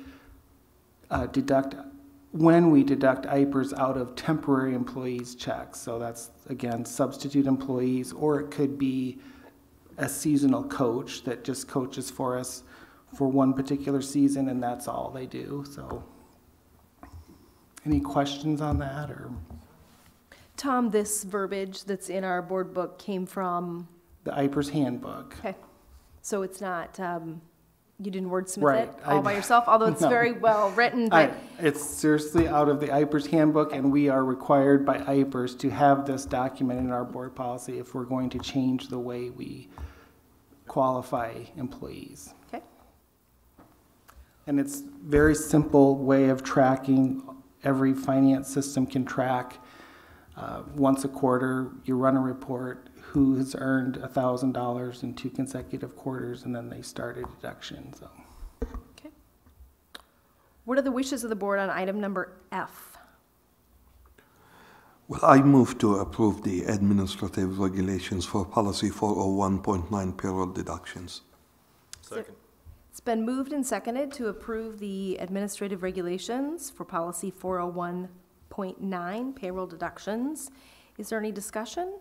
when we deduct IPERS out of temporary employees' checks. So that's, again, substitute employees, or it could be a seasonal coach that just coaches for us for one particular season, and that's all they do. So any questions on that? Or Tom, this verbiage that's in our board book came from? The IPERS handbook. Okay. So it's not, you didn't wordsmith Right. it all by yourself, although it's No. very well written, but It's seriously out of the IPERS handbook, and we are required by IPERS to have this document in our board policy if we're going to change the way we qualify employees. okay. And it's very simple way of tracking. Every finance system can track. Once a quarter, you run a report who has earned $1,000 in 2 consecutive quarters, and then they start a deduction. So. Okay. What are the wishes of the board on item number F? Well, I move to approve the administrative regulations for policy 401.9 payroll deductions. Second. It's been moved and seconded to approve the administrative regulations for policy 401.9 payroll deductions. Is there any discussion?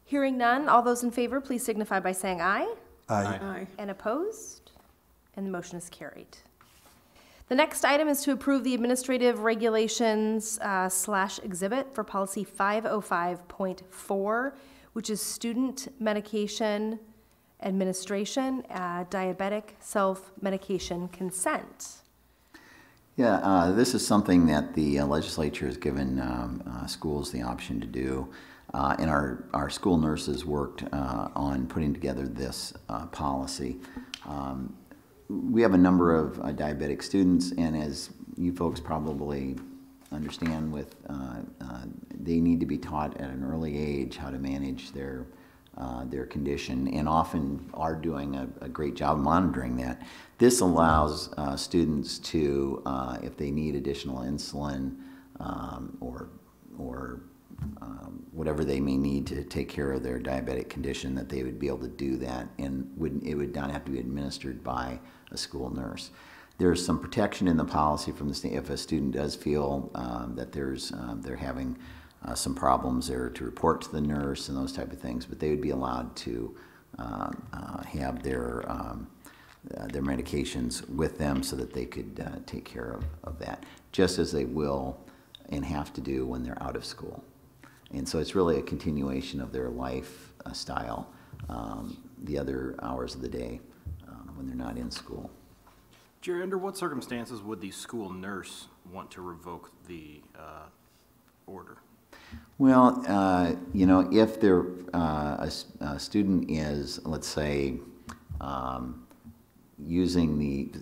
Hearing none, all those in favor, please signify by saying aye. Aye. And opposed? And the motion is carried. The next item is to approve the administrative regulations / exhibit for policy 505.4, which is student medication administration, diabetic self-medication consent. Yeah, this is something that the legislature has given schools the option to do. And our school nurses worked on putting together this policy. We have a number of diabetic students, and as you folks probably understand, they need to be taught at an early age how to manage their condition, and often are doing a great job monitoring that. This allows students to, if they need additional insulin or whatever they may need to take care of their diabetic condition, that they would be able to do that, and it would not have to be administered by a school nurse. There's some protection in the policy from the state if a student does feel that they're having some problems there, to report to the nurse and those type of things, but they would be allowed to have their medications with them so that they could take care of that, just as they will and have to do when they're out of school. And so it's really a continuation of their lifestyle the other hours of the day when they're not in school. Jerry, under what circumstances would the school nurse want to revoke the order? Well, you know, if they're, a student is, let's say,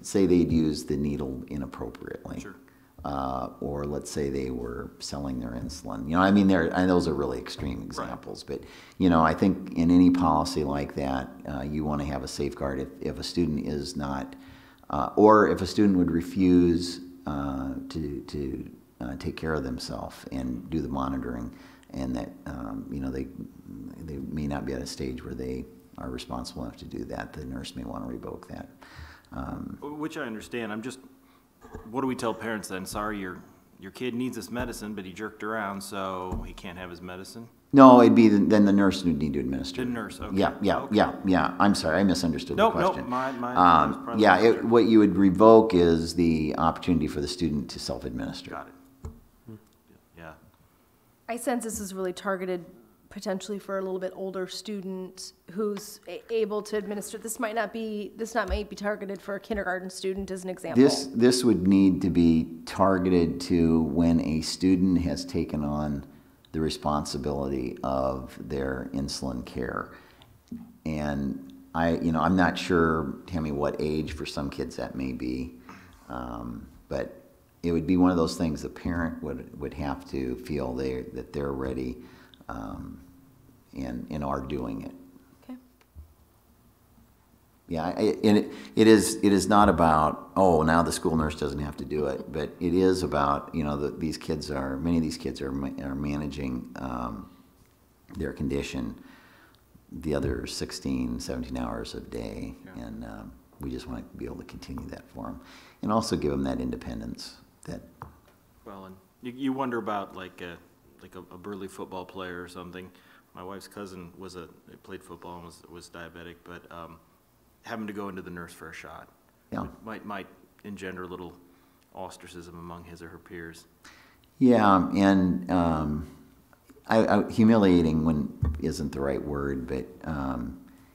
say they'd used the needle inappropriately. Sure. Or let's say they were selling their insulin. You know, I mean, those are really extreme examples. Right. But, you know, I think in any policy like that, you want to have a safeguard if a student is not, or if a student would refuse to take care of themselves and do the monitoring, and that, you know, they may not be at a stage where they are responsible enough to do that. The nurse may want to revoke that. Which I understand. What do we tell parents then? Sorry, your kid needs this medicine, but he jerked around, so he can't have his medicine? No, it'd be then the nurse would need to administer. The nurse, okay. Yeah. I'm sorry, I misunderstood the question. My what you would revoke is the opportunity for the student to self-administer. Got it. Yeah. I sense this is really targeted potentially for a little bit older student who's able to administer. This might be targeted for a kindergarten student, as an example. This would need to be targeted to when a student has taken on the responsibility of their insulin care. And I'm not sure, Tammy, what age for some kids that may be, but it would be one of those things the parent would have to feel that they're ready and are doing it. Okay. Yeah, and it is not about, oh, now the school nurse doesn't have to do it, but it is about, you know, many of these kids are managing their condition the other 16, 17 hours a day, yeah. And we just want to be able to continue that for them, and also give them that independence. Well, and you wonder about like a burly football player or something. My wife's cousin played football and was diabetic, but having to go into the nurse for a shot, yeah, might engender a little ostracism among his or her peers. Yeah, and humiliating isn't the right word, but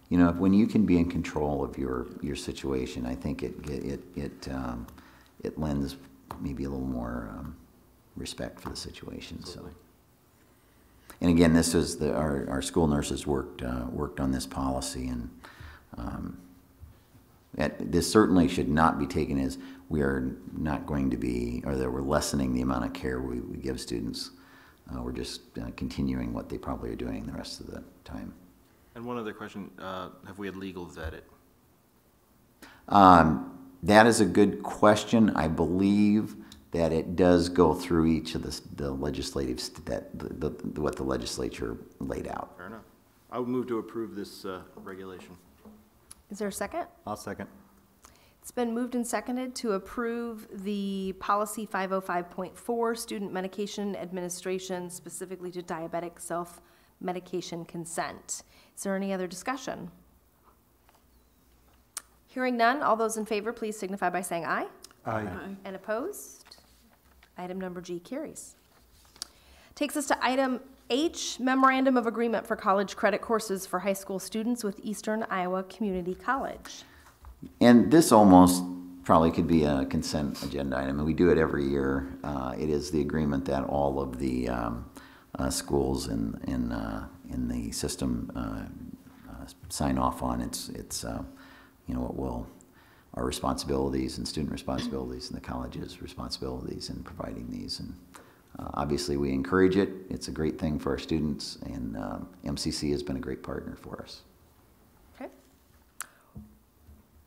you know, when you can be in control of your situation, I think it lends maybe a little more respect for the situation. Absolutely. So. And again, this is our school nurses worked on this policy, and This certainly should not be taken as we are not going to be, or that we're lessening the amount of care we give students. We're just continuing what they probably are doing the rest of the time. And one other question, have we had legal vet it? That is a good question. I believe that it does go through each of the legislative, what the legislature laid out. Fair enough. I would move to approve this regulation. Is there a second? I'll second. It's been moved and seconded to approve the policy 505.4, student medication administration, specifically to diabetic self-medication consent. Is there any other discussion? Hearing none, all those in favor, please signify by saying aye. Aye. And opposed? Item number G carries. Takes us to item H, memorandum of agreement for college credit courses for high school students with Eastern Iowa Community College. And this almost probably could be a consent agenda item, and we do it every year. It is the agreement that all of the schools in the system sign off on. It's you know, what will our responsibilities and student responsibilities and the college's responsibilities in providing these. And obviously we encourage it. It's a great thing for our students, and MCC has been a great partner for us. Okay.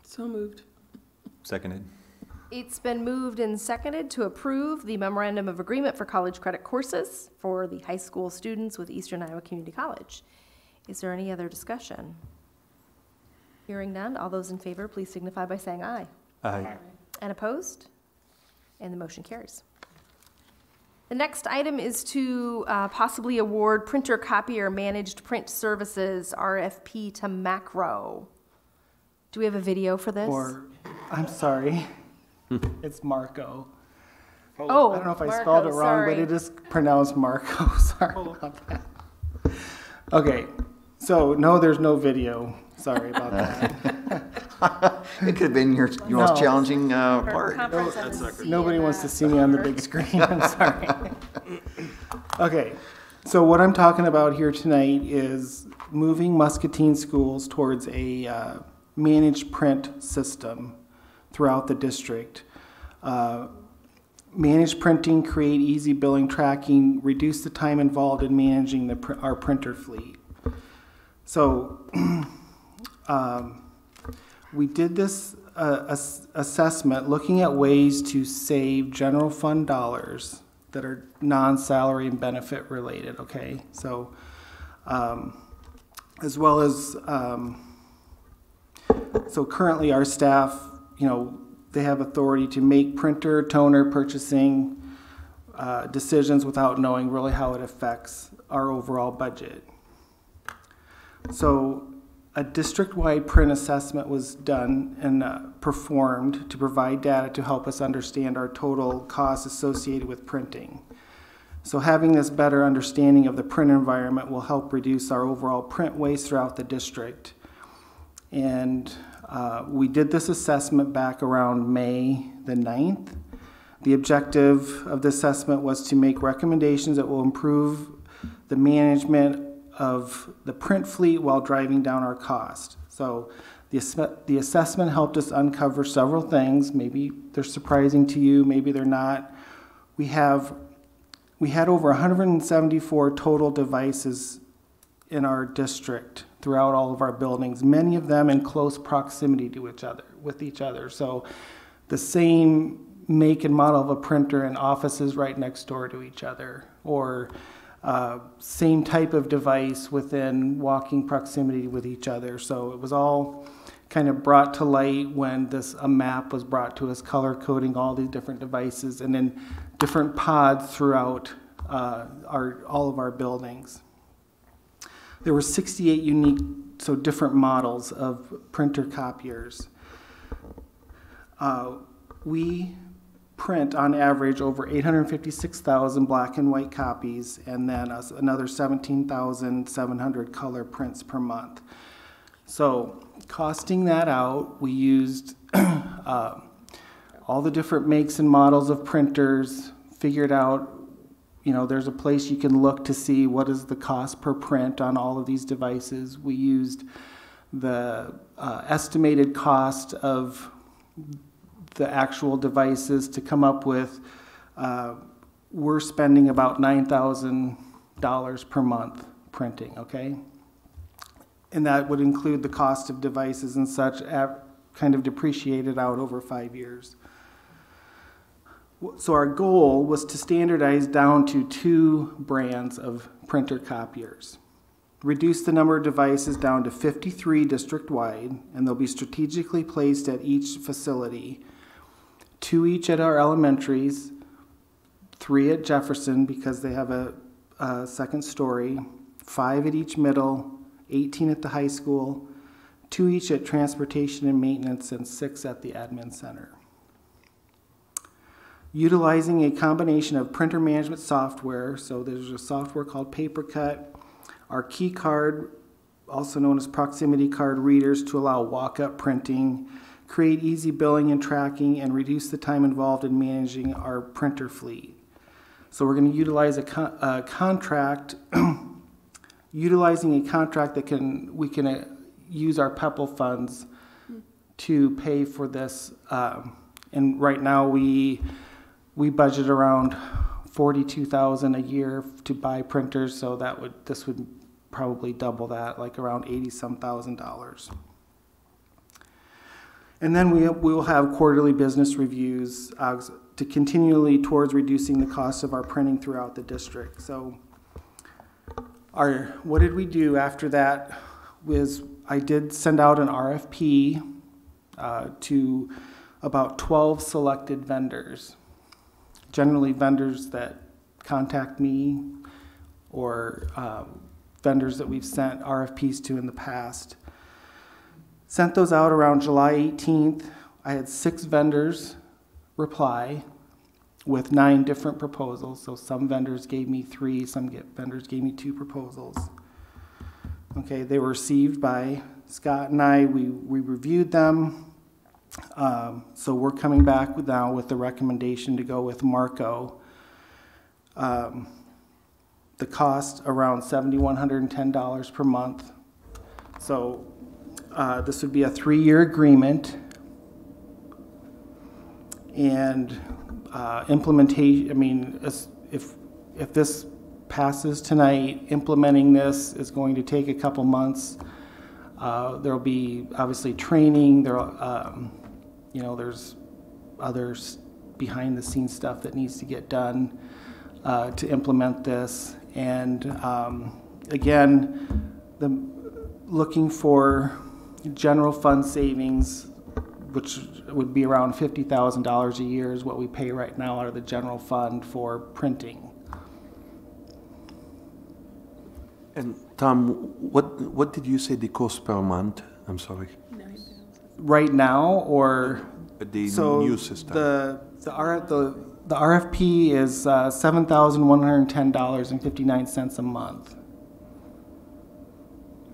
So moved. Seconded. It's been moved and seconded to approve the memorandum of agreement for college credit courses for the high school students with Eastern Iowa Community College. Is there any other discussion? Hearing none, all those in favor, please signify by saying aye. Aye. And opposed? And the motion carries. The next item is to possibly award printer copier managed print services, RFP, to Macro. Do we have a video for this? Or, I'm sorry, it's Marco. Oh, I don't know if I Marco, spelled it wrong, sorry. but it is pronounced Marco. Sorry about that. Okay, so no, there's no video. Sorry about that. It could have been your most challenging part. Nobody wants to see me on the big screen. I'm sorry. Okay, so what I'm talking about here tonight is moving Muscatine schools towards a managed print system throughout the district. Managed printing, create easy billing tracking, reduce the time involved in managing our printer fleet. So we did this assessment looking at ways to save general fund dollars that are non-salary and benefit related, okay? So as well as, so currently our staff, you know, they have authority to make printer, toner purchasing decisions without knowing really how it affects our overall budget. So a district-wide print assessment was done and performed to provide data to help us understand our total costs associated with printing. So having this better understanding of the print environment will help reduce our overall print waste throughout the district. And we did this assessment back around May the 9th. The objective of the assessment was to make recommendations that will improve the management of the print fleet while driving down our cost. So the assessment helped us uncover several things. Maybe they're surprising to you, maybe they're not. We had over 174 total devices in our district throughout all of our buildings, many of them in close proximity to each other. So the same make and model of a printer in offices right next door to each other, or same type of device within walking proximity with each other. So it was all kind of brought to light when a map was brought to us, color coding all these different devices, and then different pods throughout all of our buildings. There were 68 unique, so different models of printer copiers. We print on average over 856,000 black and white copies, and then another 17,700 color prints per month. So costing that out, we used all the different makes and models of printers, figured out, you know, there's a place you can look to see what is the cost per print on all of these devices. We used the estimated cost of the actual devices to come up with, we're spending about $9,000 per month printing, okay? And that would include the cost of devices and such, kind of depreciated out over 5 years. So our goal was to standardize down to 2 brands of printer copiers. Reduce the number of devices down to 53 district-wide, and they'll be strategically placed at each facility. 2 each at our elementaries, 3 at Jefferson because they have a second story, 5 at each middle, 18 at the high school, 2 each at transportation and maintenance, and 6 at the admin center. Utilizing a combination of printer management software, so there's a software called PaperCut, our key card, also known as proximity card readers, to allow walk-up printing, create easy billing and tracking, and reduce the time involved in managing our printer fleet. So we're going to utilize a contract, utilizing a contract that we can use our PEPL funds to pay for this. And right now we budget around $42,000 a year to buy printers, so this would probably double that, like around $80-some thousand. And then we will have quarterly business reviews to continually towards reducing the cost of our printing throughout the district. So what did we do after that was I did send out an RFP to about 12 selected vendors, generally vendors that contact me or vendors that we've sent RFPs to in the past. Sent those out around July 18th. I had 6 vendors reply with 9 different proposals. So some vendors gave me 3, some vendors gave me 2 proposals. Okay, they were received by Scott and I. We reviewed them. So we're coming back now with the recommendation to go with Marco. The cost around $7,110 per month. So this would be a 3-year agreement, and implementation, I mean, if this passes tonight, implementing this is going to take a couple months. There'll be obviously training, there's other behind the scenes stuff that needs to get done to implement this. And again, looking for general fund savings, which would be around $50,000 a year is what we pay right now out of the general fund for printing. And Tom, what did you say the cost per month? I'm sorry. Right now, or the new system? The RFP is $7,110.59 a month.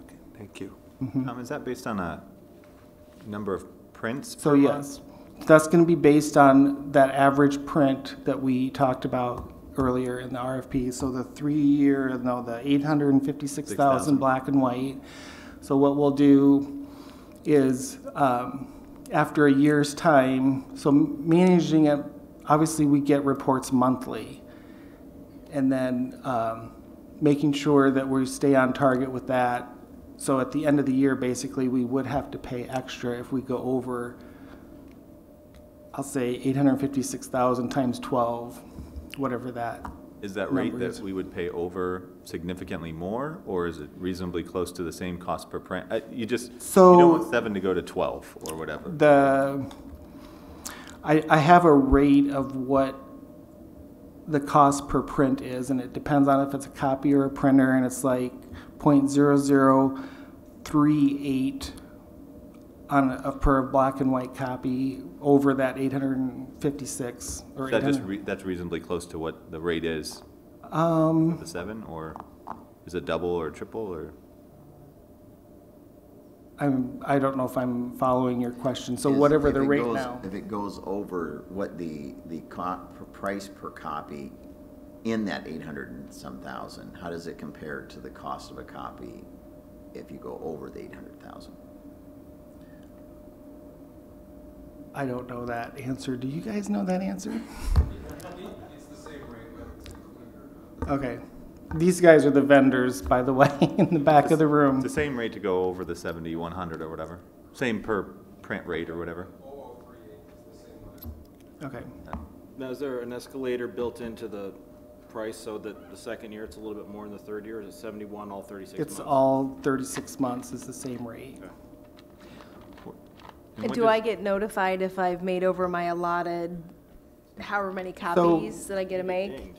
Okay, thank you. Mm-hmm. Is that based on a number of prints? So yes, that's going to be based on that average print that we talked about earlier in the RFP. So the 3-year, the 856,000 black and white. So what we'll do is after a year's time, so managing it, obviously we get reports monthly, and then making sure that we stay on target with that. So at the end of the year, basically, we would have to pay extra if we go over, I'll say 856,000 times 12, whatever that is that rate that we would pay over significantly more, or is it reasonably close to the same cost per print? You don't want 7 to go to 12 or whatever. I have a rate of what the cost per print is, and it depends on if it's a copy or a printer, and it's like 0.0038 per black and white copy over that 856 or that's reasonably close to what the rate is. The 7, or is it double or triple, or? I don't know if I'm following your question. So whatever the rate now. If it goes over what the price per copy in that 800 and some thousand, how does it compare to the cost of a copy if you go over the 800,000. I don't know that answer. Do you guys know that answer? It's the same rate, whether it's included or not. Okay. These guys are the vendors, by the way, in the back of the room. It's the same rate to go over the 7,100 or whatever. Same per print rate or whatever. Okay. Now, is there an escalator built into the price so that the second year it's a little bit more in the third year? Is it 71 all 36 months? It's all 36 months is the same rate. Okay. And do I get notified if I've made over my allotted, however many copies that I get to make?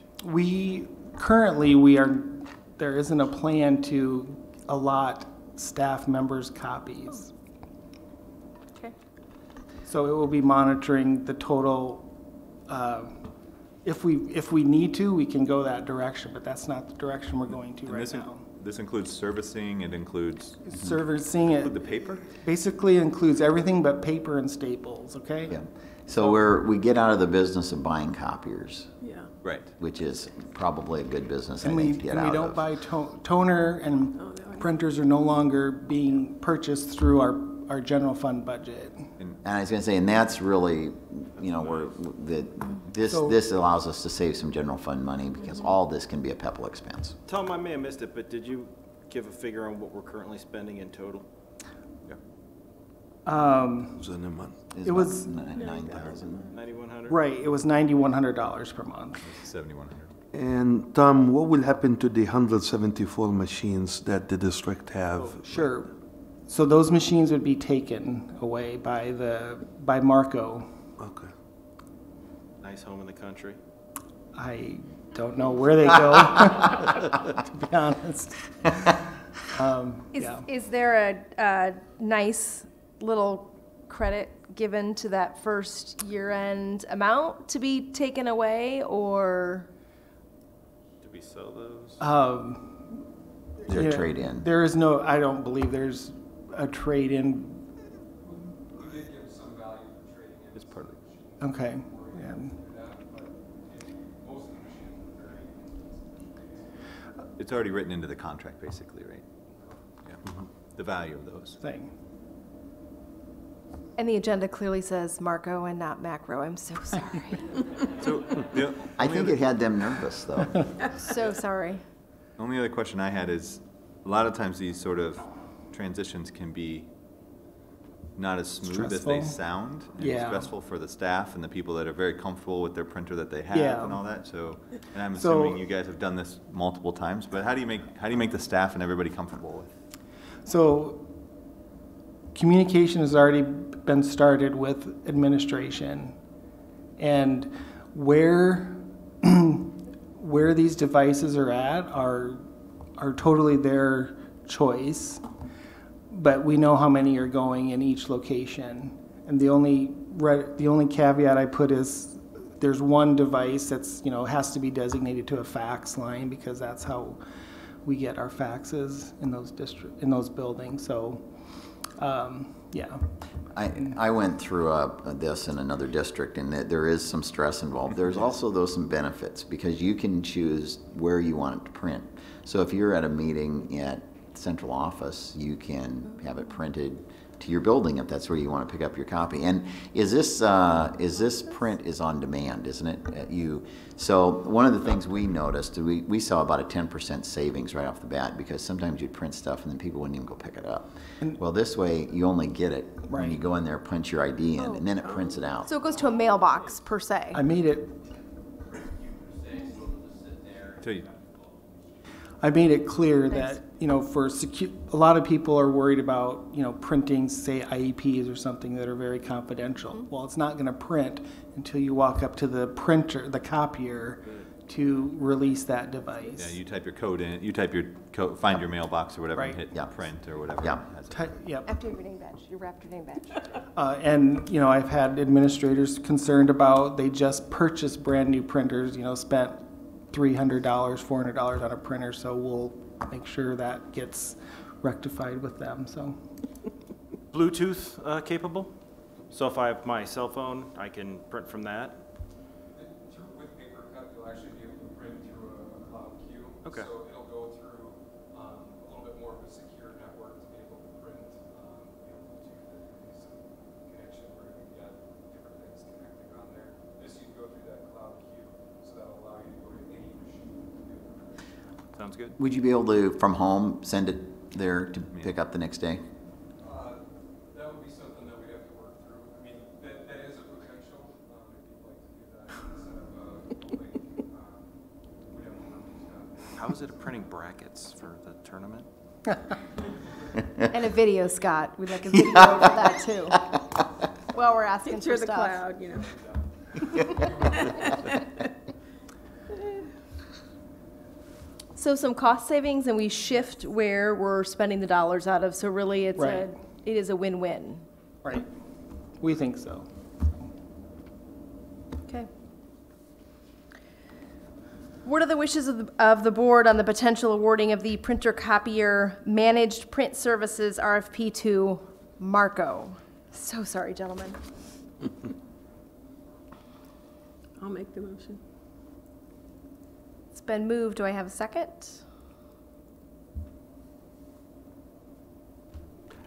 There isn't a plan to allot staff members copies. Okay. So it will be monitoring the total. If we need to, we can go that direction, but that's not the direction we're going to right now. This includes servicing, it includes... Servicing it. The paper? Basically includes everything but paper and staples, okay? Yeah. So we get out of the business of buying copiers. Yeah. Right. Which is probably a good business, And I think, to get out of. we don't buy toner, and printers are no longer being purchased through our general fund budget. And I was going to say, and that's really, this allows us to save some general fund money because all this can be a PEPAL expense. Tom, I may have missed it, but did you give a figure on what we're currently spending in total? It was 9,000. 9,100. Right. It was $9,100 per month. 7,100. And Tom, what will happen to the 174 machines that the district have? Sure. So those machines would be taken away by Marco. Okay. Nice home in the country. I don't know where they go, to be honest. Is there a nice little credit given to that first year-end amount to be taken away, or? Did we sell those? Is there a trade-in? There is no, I don't believe there's a trade-in. We did give some value for trading in. It's part of it. Okay. Yeah. Most of the machines were very inexpensive. It's already written into the contract, basically, right? Yeah. The value of those. Thing. And the agenda clearly says Marco and not macro. I'm so sorry. I think it had them nervous, though. So sorry. The only other question I had is, a lot of times these sort of transitions can be not as smooth as they sound, and stressful for the staff and the people that are very comfortable with their printer that they have and all that. So, and I'm assuming you guys have done this multiple times, but how do you make the staff and everybody comfortable with? So communication has already been started with administration, and where these devices are at are totally their choice, but we know how many are going in each location. And the only caveat I put is there's one device that's has to be designated to a fax line because that's how we get our faxes in those buildings. So yeah. I went through this in another district, and there is some stress involved. There's also some benefits because you can choose where you want it to print. So if you're at a meeting at central office, you can have it printed to your building if that's where you want to pick up your copy. And is this print is on demand, isn't it? So one of the things we noticed, we saw about a 10% savings right off the bat because sometimes you'd print stuff and then people wouldn't even go pick it up. Well, this way you only get it when you go in there, punch your ID in, and then it prints it out. So it goes to a mailbox per se. I made it clear that for a lot of people are worried about printing, say, IEPs or something that are very confidential. Well, it's not going to print until you walk up to the printer, the copier, to release that device. Yeah, you type your code in. You type your code, find your mailbox or whatever, and hit print or whatever. Yep. After your name badge, your Raptor name badge. And I've had administrators concerned about they just purchased brand new printers. Spent $300, $400 on a printer, so we'll make sure that gets rectified with them. So, Bluetooth capable? So if I have my cell phone, I can print from that? With paper cut, you'll actually be able to print through a cloud queue. Okay. So it'll go through a little bit more of a secure network Sounds good. Would you be able to, from home, send it there to pick up the next day? That would be something that we'd have to work through. I mean, that is a potential, if you'd like to do that instead of we'd have to work these out. How is it printing brackets for the tournament? And a video, Scott. We'd like a video of that too. Well, we're asking Picture for the stuff. cloud, you know. So some cost savings, and we shift where we're spending the dollars out of. So really, it is a win-win. Right. We think so. Okay. What are the wishes of the board on the potential awarding of the printer copier managed print services RFP to Marco? So sorry, gentlemen. I'll make the motion. It's been moved. Do I have a second?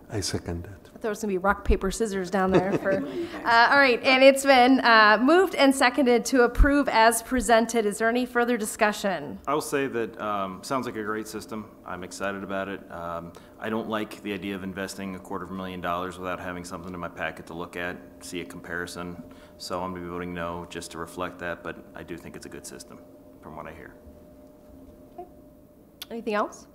I second that. I thought it was going to be rock, paper, scissors down there. For, all right, and it's been moved and seconded to approve as presented. Is there any further discussion? I will say that sounds like a great system. I'm excited about it. I don't like the idea of investing $250,000 without having something in my packet to look at, see a comparison. So I'm going to be voting no just to reflect that, but I do think it's a good system from what I hear. Okay. Anything else?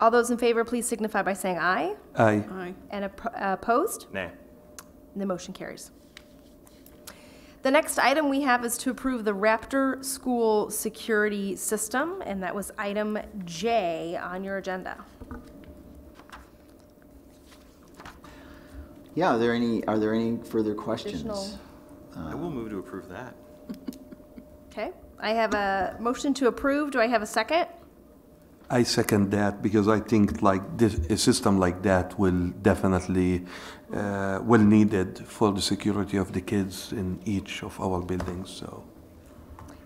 All those in favor, please signify by saying aye. Aye. Aye. And opposed? Nay. And the motion carries. The next item we have is to approve the Raptor school security system, and that was item J on your agenda. Yeah, are there any further questions? I will move to approve that. Okay, I have a motion to approve. Do I have a second? I second that because I think like a system like that will definitely well needed for the security of the kids in each of our buildings. So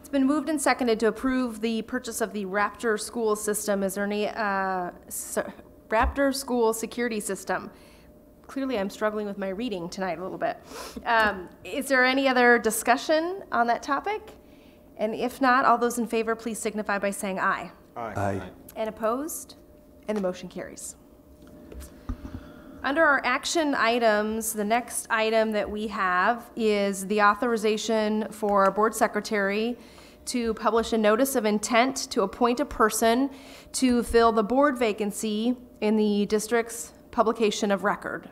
it's been moved and seconded to approve the purchase of the Raptor school system. Is there any Raptor school security system? Clearly, I'm struggling with my reading tonight a little bit. Is there any other discussion on that topic? And if not, all those in favor, please signify by saying aye. Aye. Aye. And opposed? And the motion carries. Under our action items, the next item that we have is the authorization for our board secretary to publish a notice of intent to appoint a person to fill the board vacancy in the district's publication of record.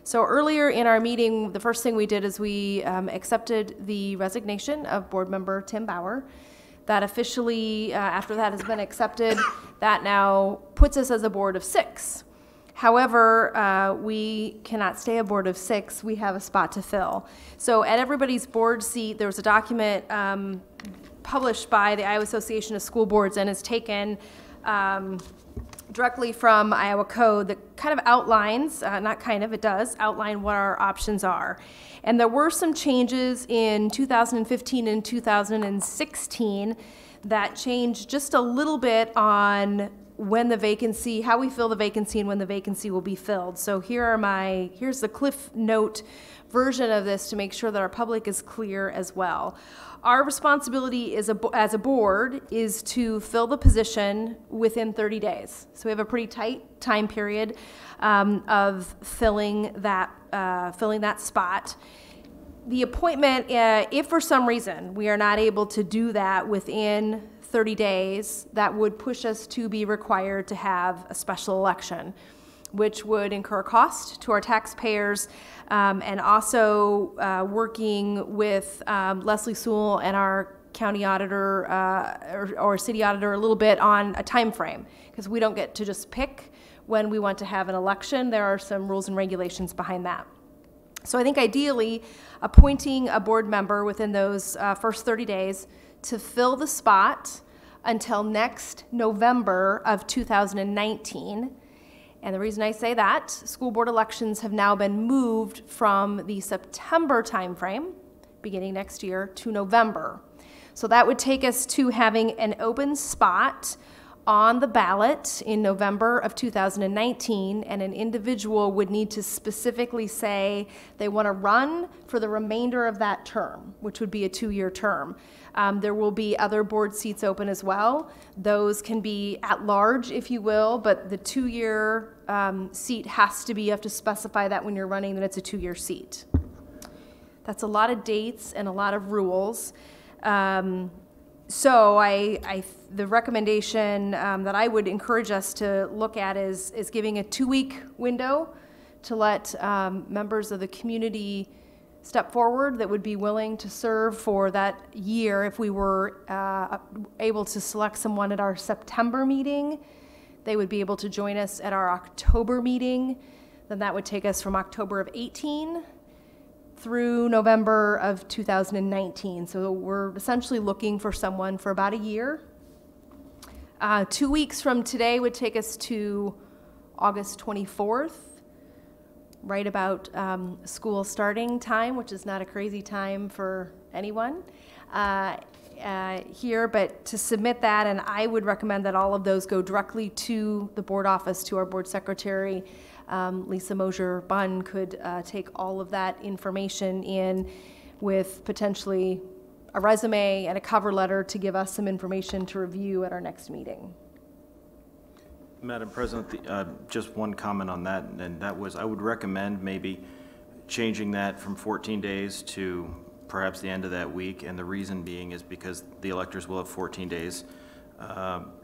So earlier in our meeting, the first thing we did is we accepted the resignation of board member Tim Bauer. That officially, after that has been accepted, that now puts us as a board of 6. However, we cannot stay a board of 6. We have a spot to fill. So at everybody's board seat, there was a document published by the Iowa Association of School Boards and is taken directly from Iowa Code that kind of outlines, it does outline what our options are. And there were some changes in 2015 and 2016 that changed just a little bit on when the vacancy, how we fill the vacancy and when the vacancy will be filled. So here's the Cliff Note version of this to make sure that our public is clear as well. Our responsibility as a board is to fill the position within 30 days. So we have a pretty tight time period of filling that spot. The appointment, if for some reason we are not able to do that within 30 days, that would push us to be required to have a special election, which would incur cost to our taxpayers, and also working with Leslie Sewell and our county auditor or city auditor a little bit on a time frame, because we don't get to just pick when we want to have an election. There are some rules and regulations behind that. So I think ideally, appointing a board member within those first 30 days to fill the spot until next November of 2019. And the reason I say that, school board elections have now been moved from the September timeframe, beginning next year, to November. So that would take us to having an open spot on the ballot in November of 2019, and an individual would need to specifically say they want to run for the remainder of that term, which would be a 2-year term. There will be other board seats open as well. Those can be at large, if you will, but the 2-year seat has to be, you have to specify that when you're running that it's a 2-year seat. That's a lot of dates and a lot of rules. So the recommendation that I would encourage us to look at is giving a 2-week window to let members of the community step forward that would be willing to serve for that year. If we were able to select someone at our September meeting, they would be able to join us at our October meeting. Then that would take us from October of 18 through November of 2019. So we're essentially looking for someone for about a year. 2 weeks from today would take us to August 24th, right about school starting time, which is not a crazy time for anyone here, but to submit that, and I would recommend that all of those go directly to the board office, to our board secretary. Lisa Mosier-Bunn could take all of that information in with potentially a resume and a cover letter to give us some information to review at our next meeting. Madam President, just one comment on that, and that was I would recommend maybe changing that from 14 days to perhaps the end of that week, and the reason being is because the electors will have 14 days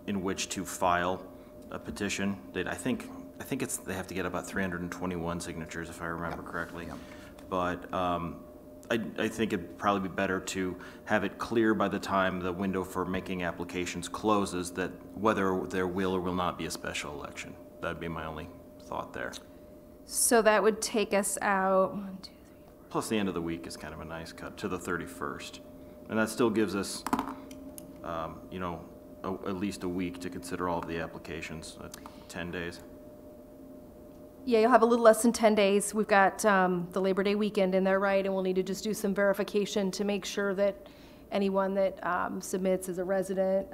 in which to file a petition. That I think they have to get about 321 signatures, if I remember correctly. But I think it'd probably be better to have it clear by the time the window for making applications closes that whether there will or will not be a special election. That'd be my only thought there. So that would take us out, 1, 2, 3. Plus the end of the week is kind of a nice cut to the 31st. And that still gives us, you know, at least a week to consider all of the applications, 10 days. Yeah, you'll have a little less than 10 days. We've got the Labor Day weekend in there, right? And we'll need to just do some verification to make sure that anyone that submits is a resident.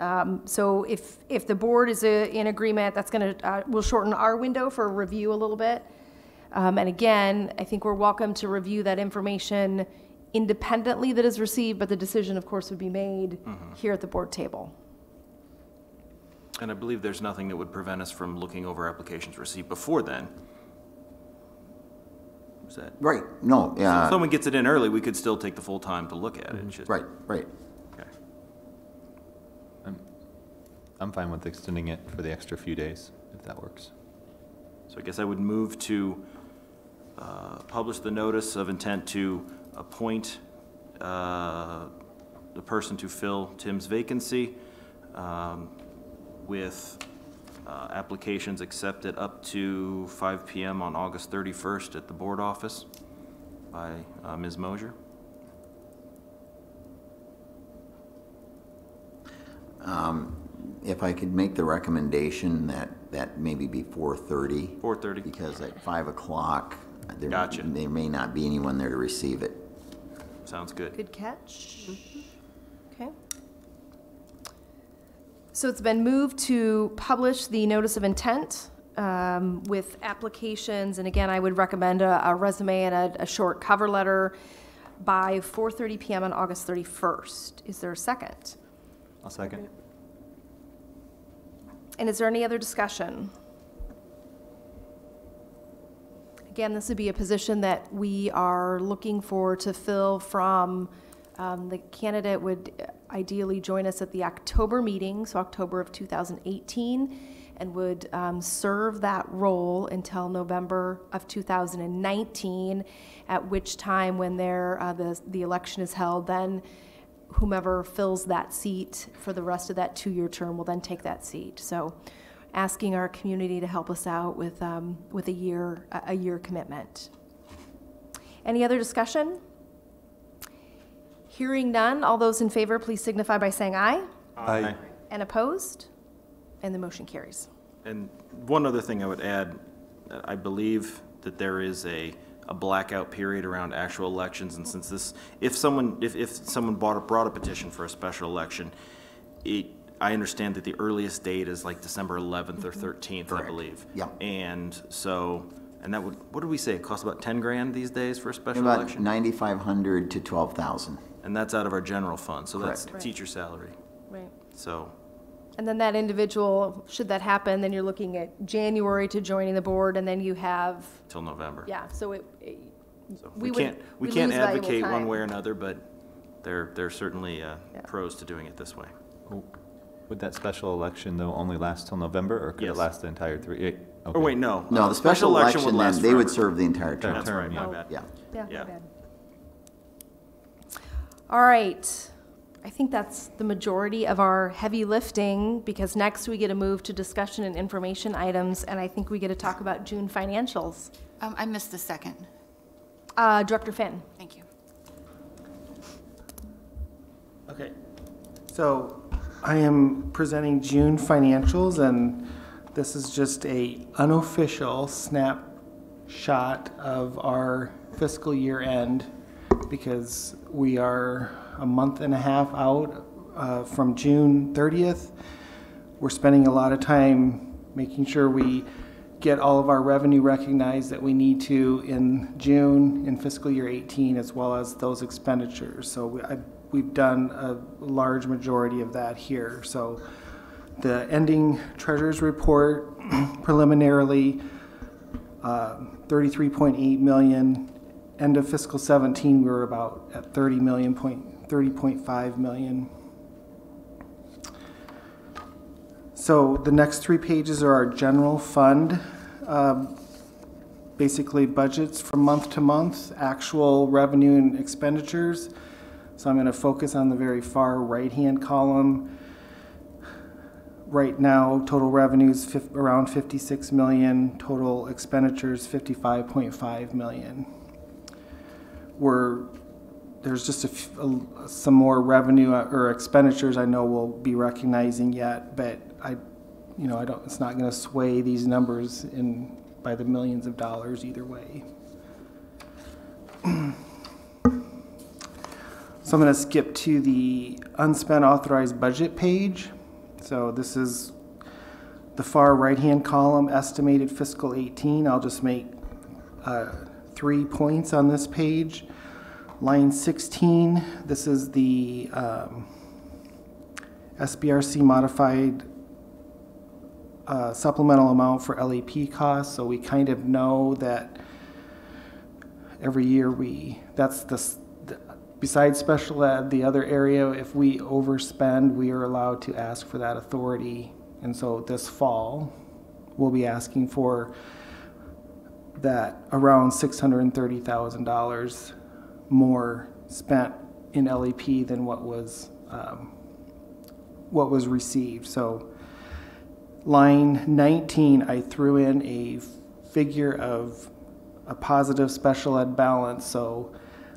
So if the board is in agreement, that's going to, we'll shorten our window for review a little bit. And again, I think we're welcome to review that information independently that is received, but the decision, of course, would be made here at the board table. And I believe there's nothing that would prevent us from looking over applications received before then. Is that right? No. So if someone gets it in early, we could still take the full time to look at it. Just, right. Right. Okay. I'm fine with extending it for the extra few days, if that works. So I guess I would move to publish the notice of intent to appoint the person to fill Tim's vacancy with applications accepted up to 5 p.m. on August 31st at the board office by Ms. Mosier. If I could make the recommendation that maybe be 4:30. 4:30. Because at 5 o'clock, there may not be anyone there to receive it. Sounds good. Good catch. Okay. So it's been moved to publish the notice of intent with applications, and again, I would recommend a resume and a short cover letter by 4:30 p.m. on August 31st. Is there a second? I'll second. And is there any other discussion? Again, this would be a position that we are looking for to fill from, the candidate would ideally join us at the October meeting, so October of 2018, and would serve that role until November of 2019, at which time when the election is held, then whomever fills that seat for the rest of that 2-year term will then take that seat. So asking our community to help us out with a year commitment. Any other discussion? Hearing none, all those in favor, please signify by saying aye. Aye. And opposed? And the motion carries. And one other thing I would add, I believe that there is a blackout period around actual elections, and since this, if someone brought a petition for a special election, I understand that the earliest date is like December 11th or 13th, Correct. I believe. Yeah. And so, and that would, what did we say? It costs about 10 grand these days for a special About election? 9,500 to 12,000. And that's out of our general fund, so that's Correct. teacher salary. Right. So, And then that individual, should that happen, then you're looking at January to joining the board, and then you have, till November. yeah, so We would- can't we advocate lose valuable one time. way or another, but there are certainly pros to doing it this way. Would that special election, though, only last till November, or could Yes. it last the entire 3? Oh, wait, no. No, the special election, then, last they would forever. serve the entire term. That's right, my Oh. bad. Yeah. Yeah, Yeah. my bad. All right. I think that's the majority of our heavy lifting, because next we get to move to discussion and information items, and I think we get to talk about June financials. I missed the second. Director Finn. Thank you. Okay, so I am presenting June financials, and this is just a unofficial snapshot of our fiscal year end, because we are a month and a half out from June 30th. We're spending a lot of time making sure we get all of our revenue recognized that we need to in June in fiscal year 18, as well as those expenditures. So we've done a large majority of that here. So the ending treasurer's report preliminarily 33.8 million. End of fiscal 17, we were about at 30.5 million. So the next 3 pages are our general fund, basically budgets from month to month, actual revenue and expenditures. So I'm going to focus on the very far right-hand column. Right now, total revenues around 56 million, total expenditures 55.5 million. There's just some more revenue or expenditures I know we'll be recognizing yet, but it's not going to sway these numbers by the millions of dollars either way. So I'm going to skip to the unspent authorized budget page. So this is the far right-hand column, estimated fiscal 18. I'll just make 3 points on this page. Line 16, this is the SBRC modified supplemental amount for LEP costs. So we kind of know that every year besides special ed, the other area, if we overspend, we are allowed to ask for that authority. And so this fall, we'll be asking for that around $630,000 more spent in LEP than what was received. So line 19, I threw in a figure of a positive special ed balance. So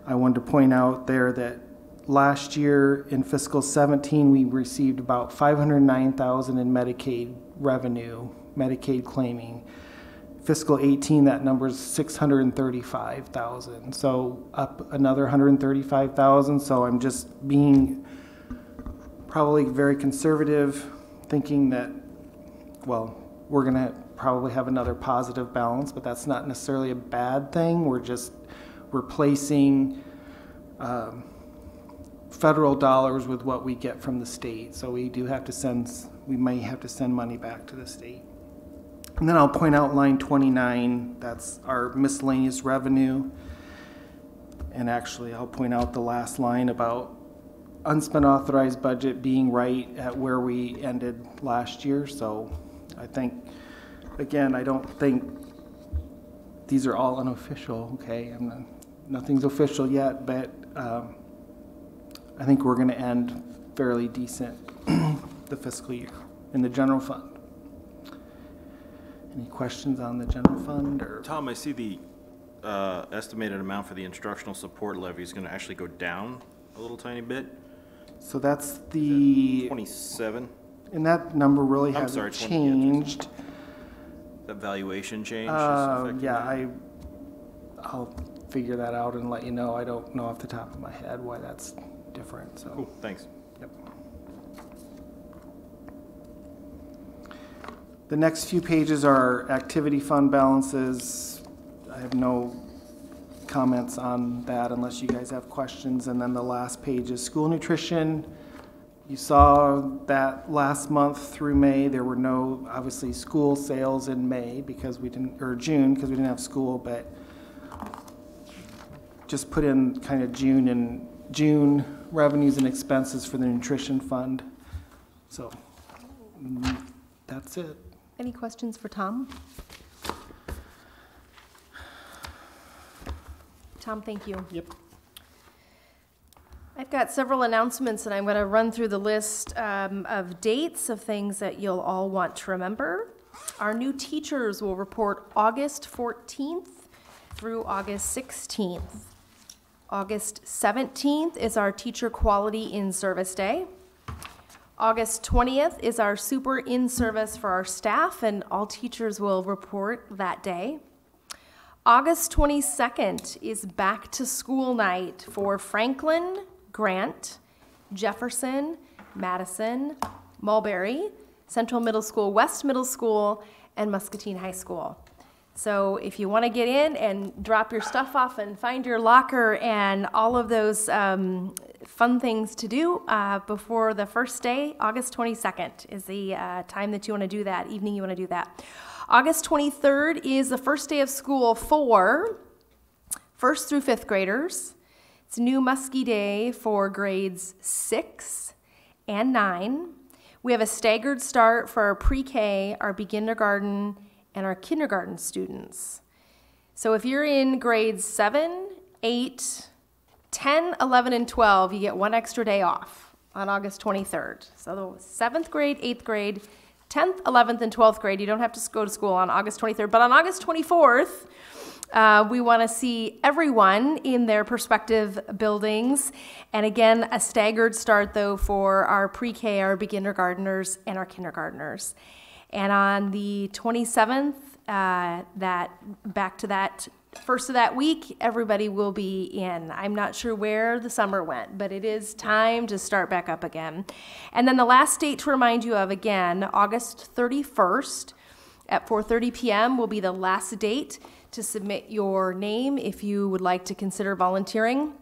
I wanted to point out there that last year in fiscal 17, we received about $509,000 in Medicaid revenue, Medicaid claiming. Fiscal 18, that number is $635,000. So up another $135,000. So I'm just being probably very conservative, thinking that, well, we're going to probably have another positive balance, but that's not necessarily a bad thing. We're just replacing federal dollars with what we get from the state. So we may have to send money back to the state. And then I'll point out line 29, that's our miscellaneous revenue. And actually, I'll point out the last line about unspent authorized budget being right at where we ended last year. So I think, again, I don't think these are all unofficial, okay? Nothing's official yet, but I think we're going to end fairly decent the fiscal year in the general fund. Any questions on the general fund? Or Tom, I see the estimated amount for the instructional support levy is going to actually go down a little tiny bit. So that's the 27. And that number really hasn't changed. The valuation change? Yeah, I'll figure that out and let you know. I don't know off the top of my head why that's different. So cool, thanks. Yep. The next few pages are activity fund balances. I have no comments on that unless you guys have questions. And then the last page is school nutrition. You saw that last month through May, there were no, obviously, school sales in May because we didn't, or June, because we didn't have school, but just put in kind of June revenues and expenses for the nutrition fund. So that's it. Any questions for Tom? Tom, thank you. Yep. I've got several announcements, and I'm going to run through the list of dates of things that you'll all want to remember. Our new teachers will report August 14th through August 16th. August 17th is our Teacher Quality in-Service Day. August 20th is our Super in-Service for our staff, and all teachers will report that day. August 22nd is Back to School Night for Franklin, Grant, Jefferson, Madison, Mulberry, Central Middle School, West Middle School, and Muscatine High School. So if you want to get in and drop your stuff off and find your locker and all of those fun things to do before the first day, August 22nd is the time that you want to do that, evening you want to do that. August 23rd is the first day of school for 1st through 5th graders. It's New Muskie Day for grades 6 and 9. We have a staggered start for our pre-K, our beginnergarten, and our kindergarten students. So if you're in grades 7, 8, 10, 11, and 12, you get one extra day off on August 23rd. So the 7th grade, 8th grade, 10th, 11th, and 12th grade, you don't have to go to school on August 23rd. But on August 24th, we want to see everyone in their prospective buildings. And again, a staggered start, though, for our pre-K, our beginnergarteners, and our kindergarteners. And on the 27th, back to that first of that week, everybody will be in. I'm not sure where the summer went, but it is time to start back up again. And then the last date to remind you of, again, August 31st at 4:30 p.m. will be the last date to submit your name if you would like to consider volunteering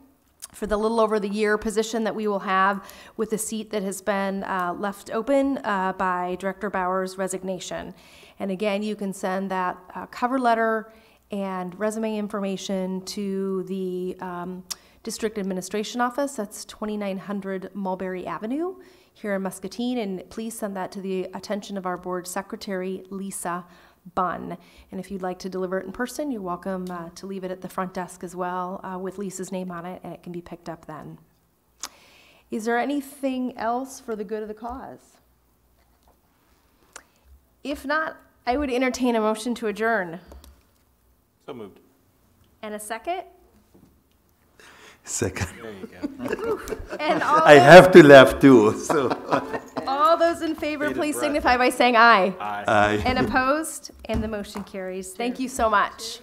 for the little over the year position that we will have with a seat that has been left open by Director Bauer's resignation. And again, you can send that cover letter and resume information to the District Administration Office. That's 2900 Mulberry Avenue here in Muscatine. And please send that to the attention of our board secretary, Lisa Bunn. And if you'd like to deliver it in person, you're welcome to leave it at the front desk as well with Lisa's name on it, and it can be picked up then. Is there anything else for the good of the cause? If not, I would entertain a motion to adjourn. So moved. And a second? Second. There you go. And all I have to laugh too. So. All those in favor, please signify by saying aye. Aye. And opposed? And the motion carries. Thank you so much.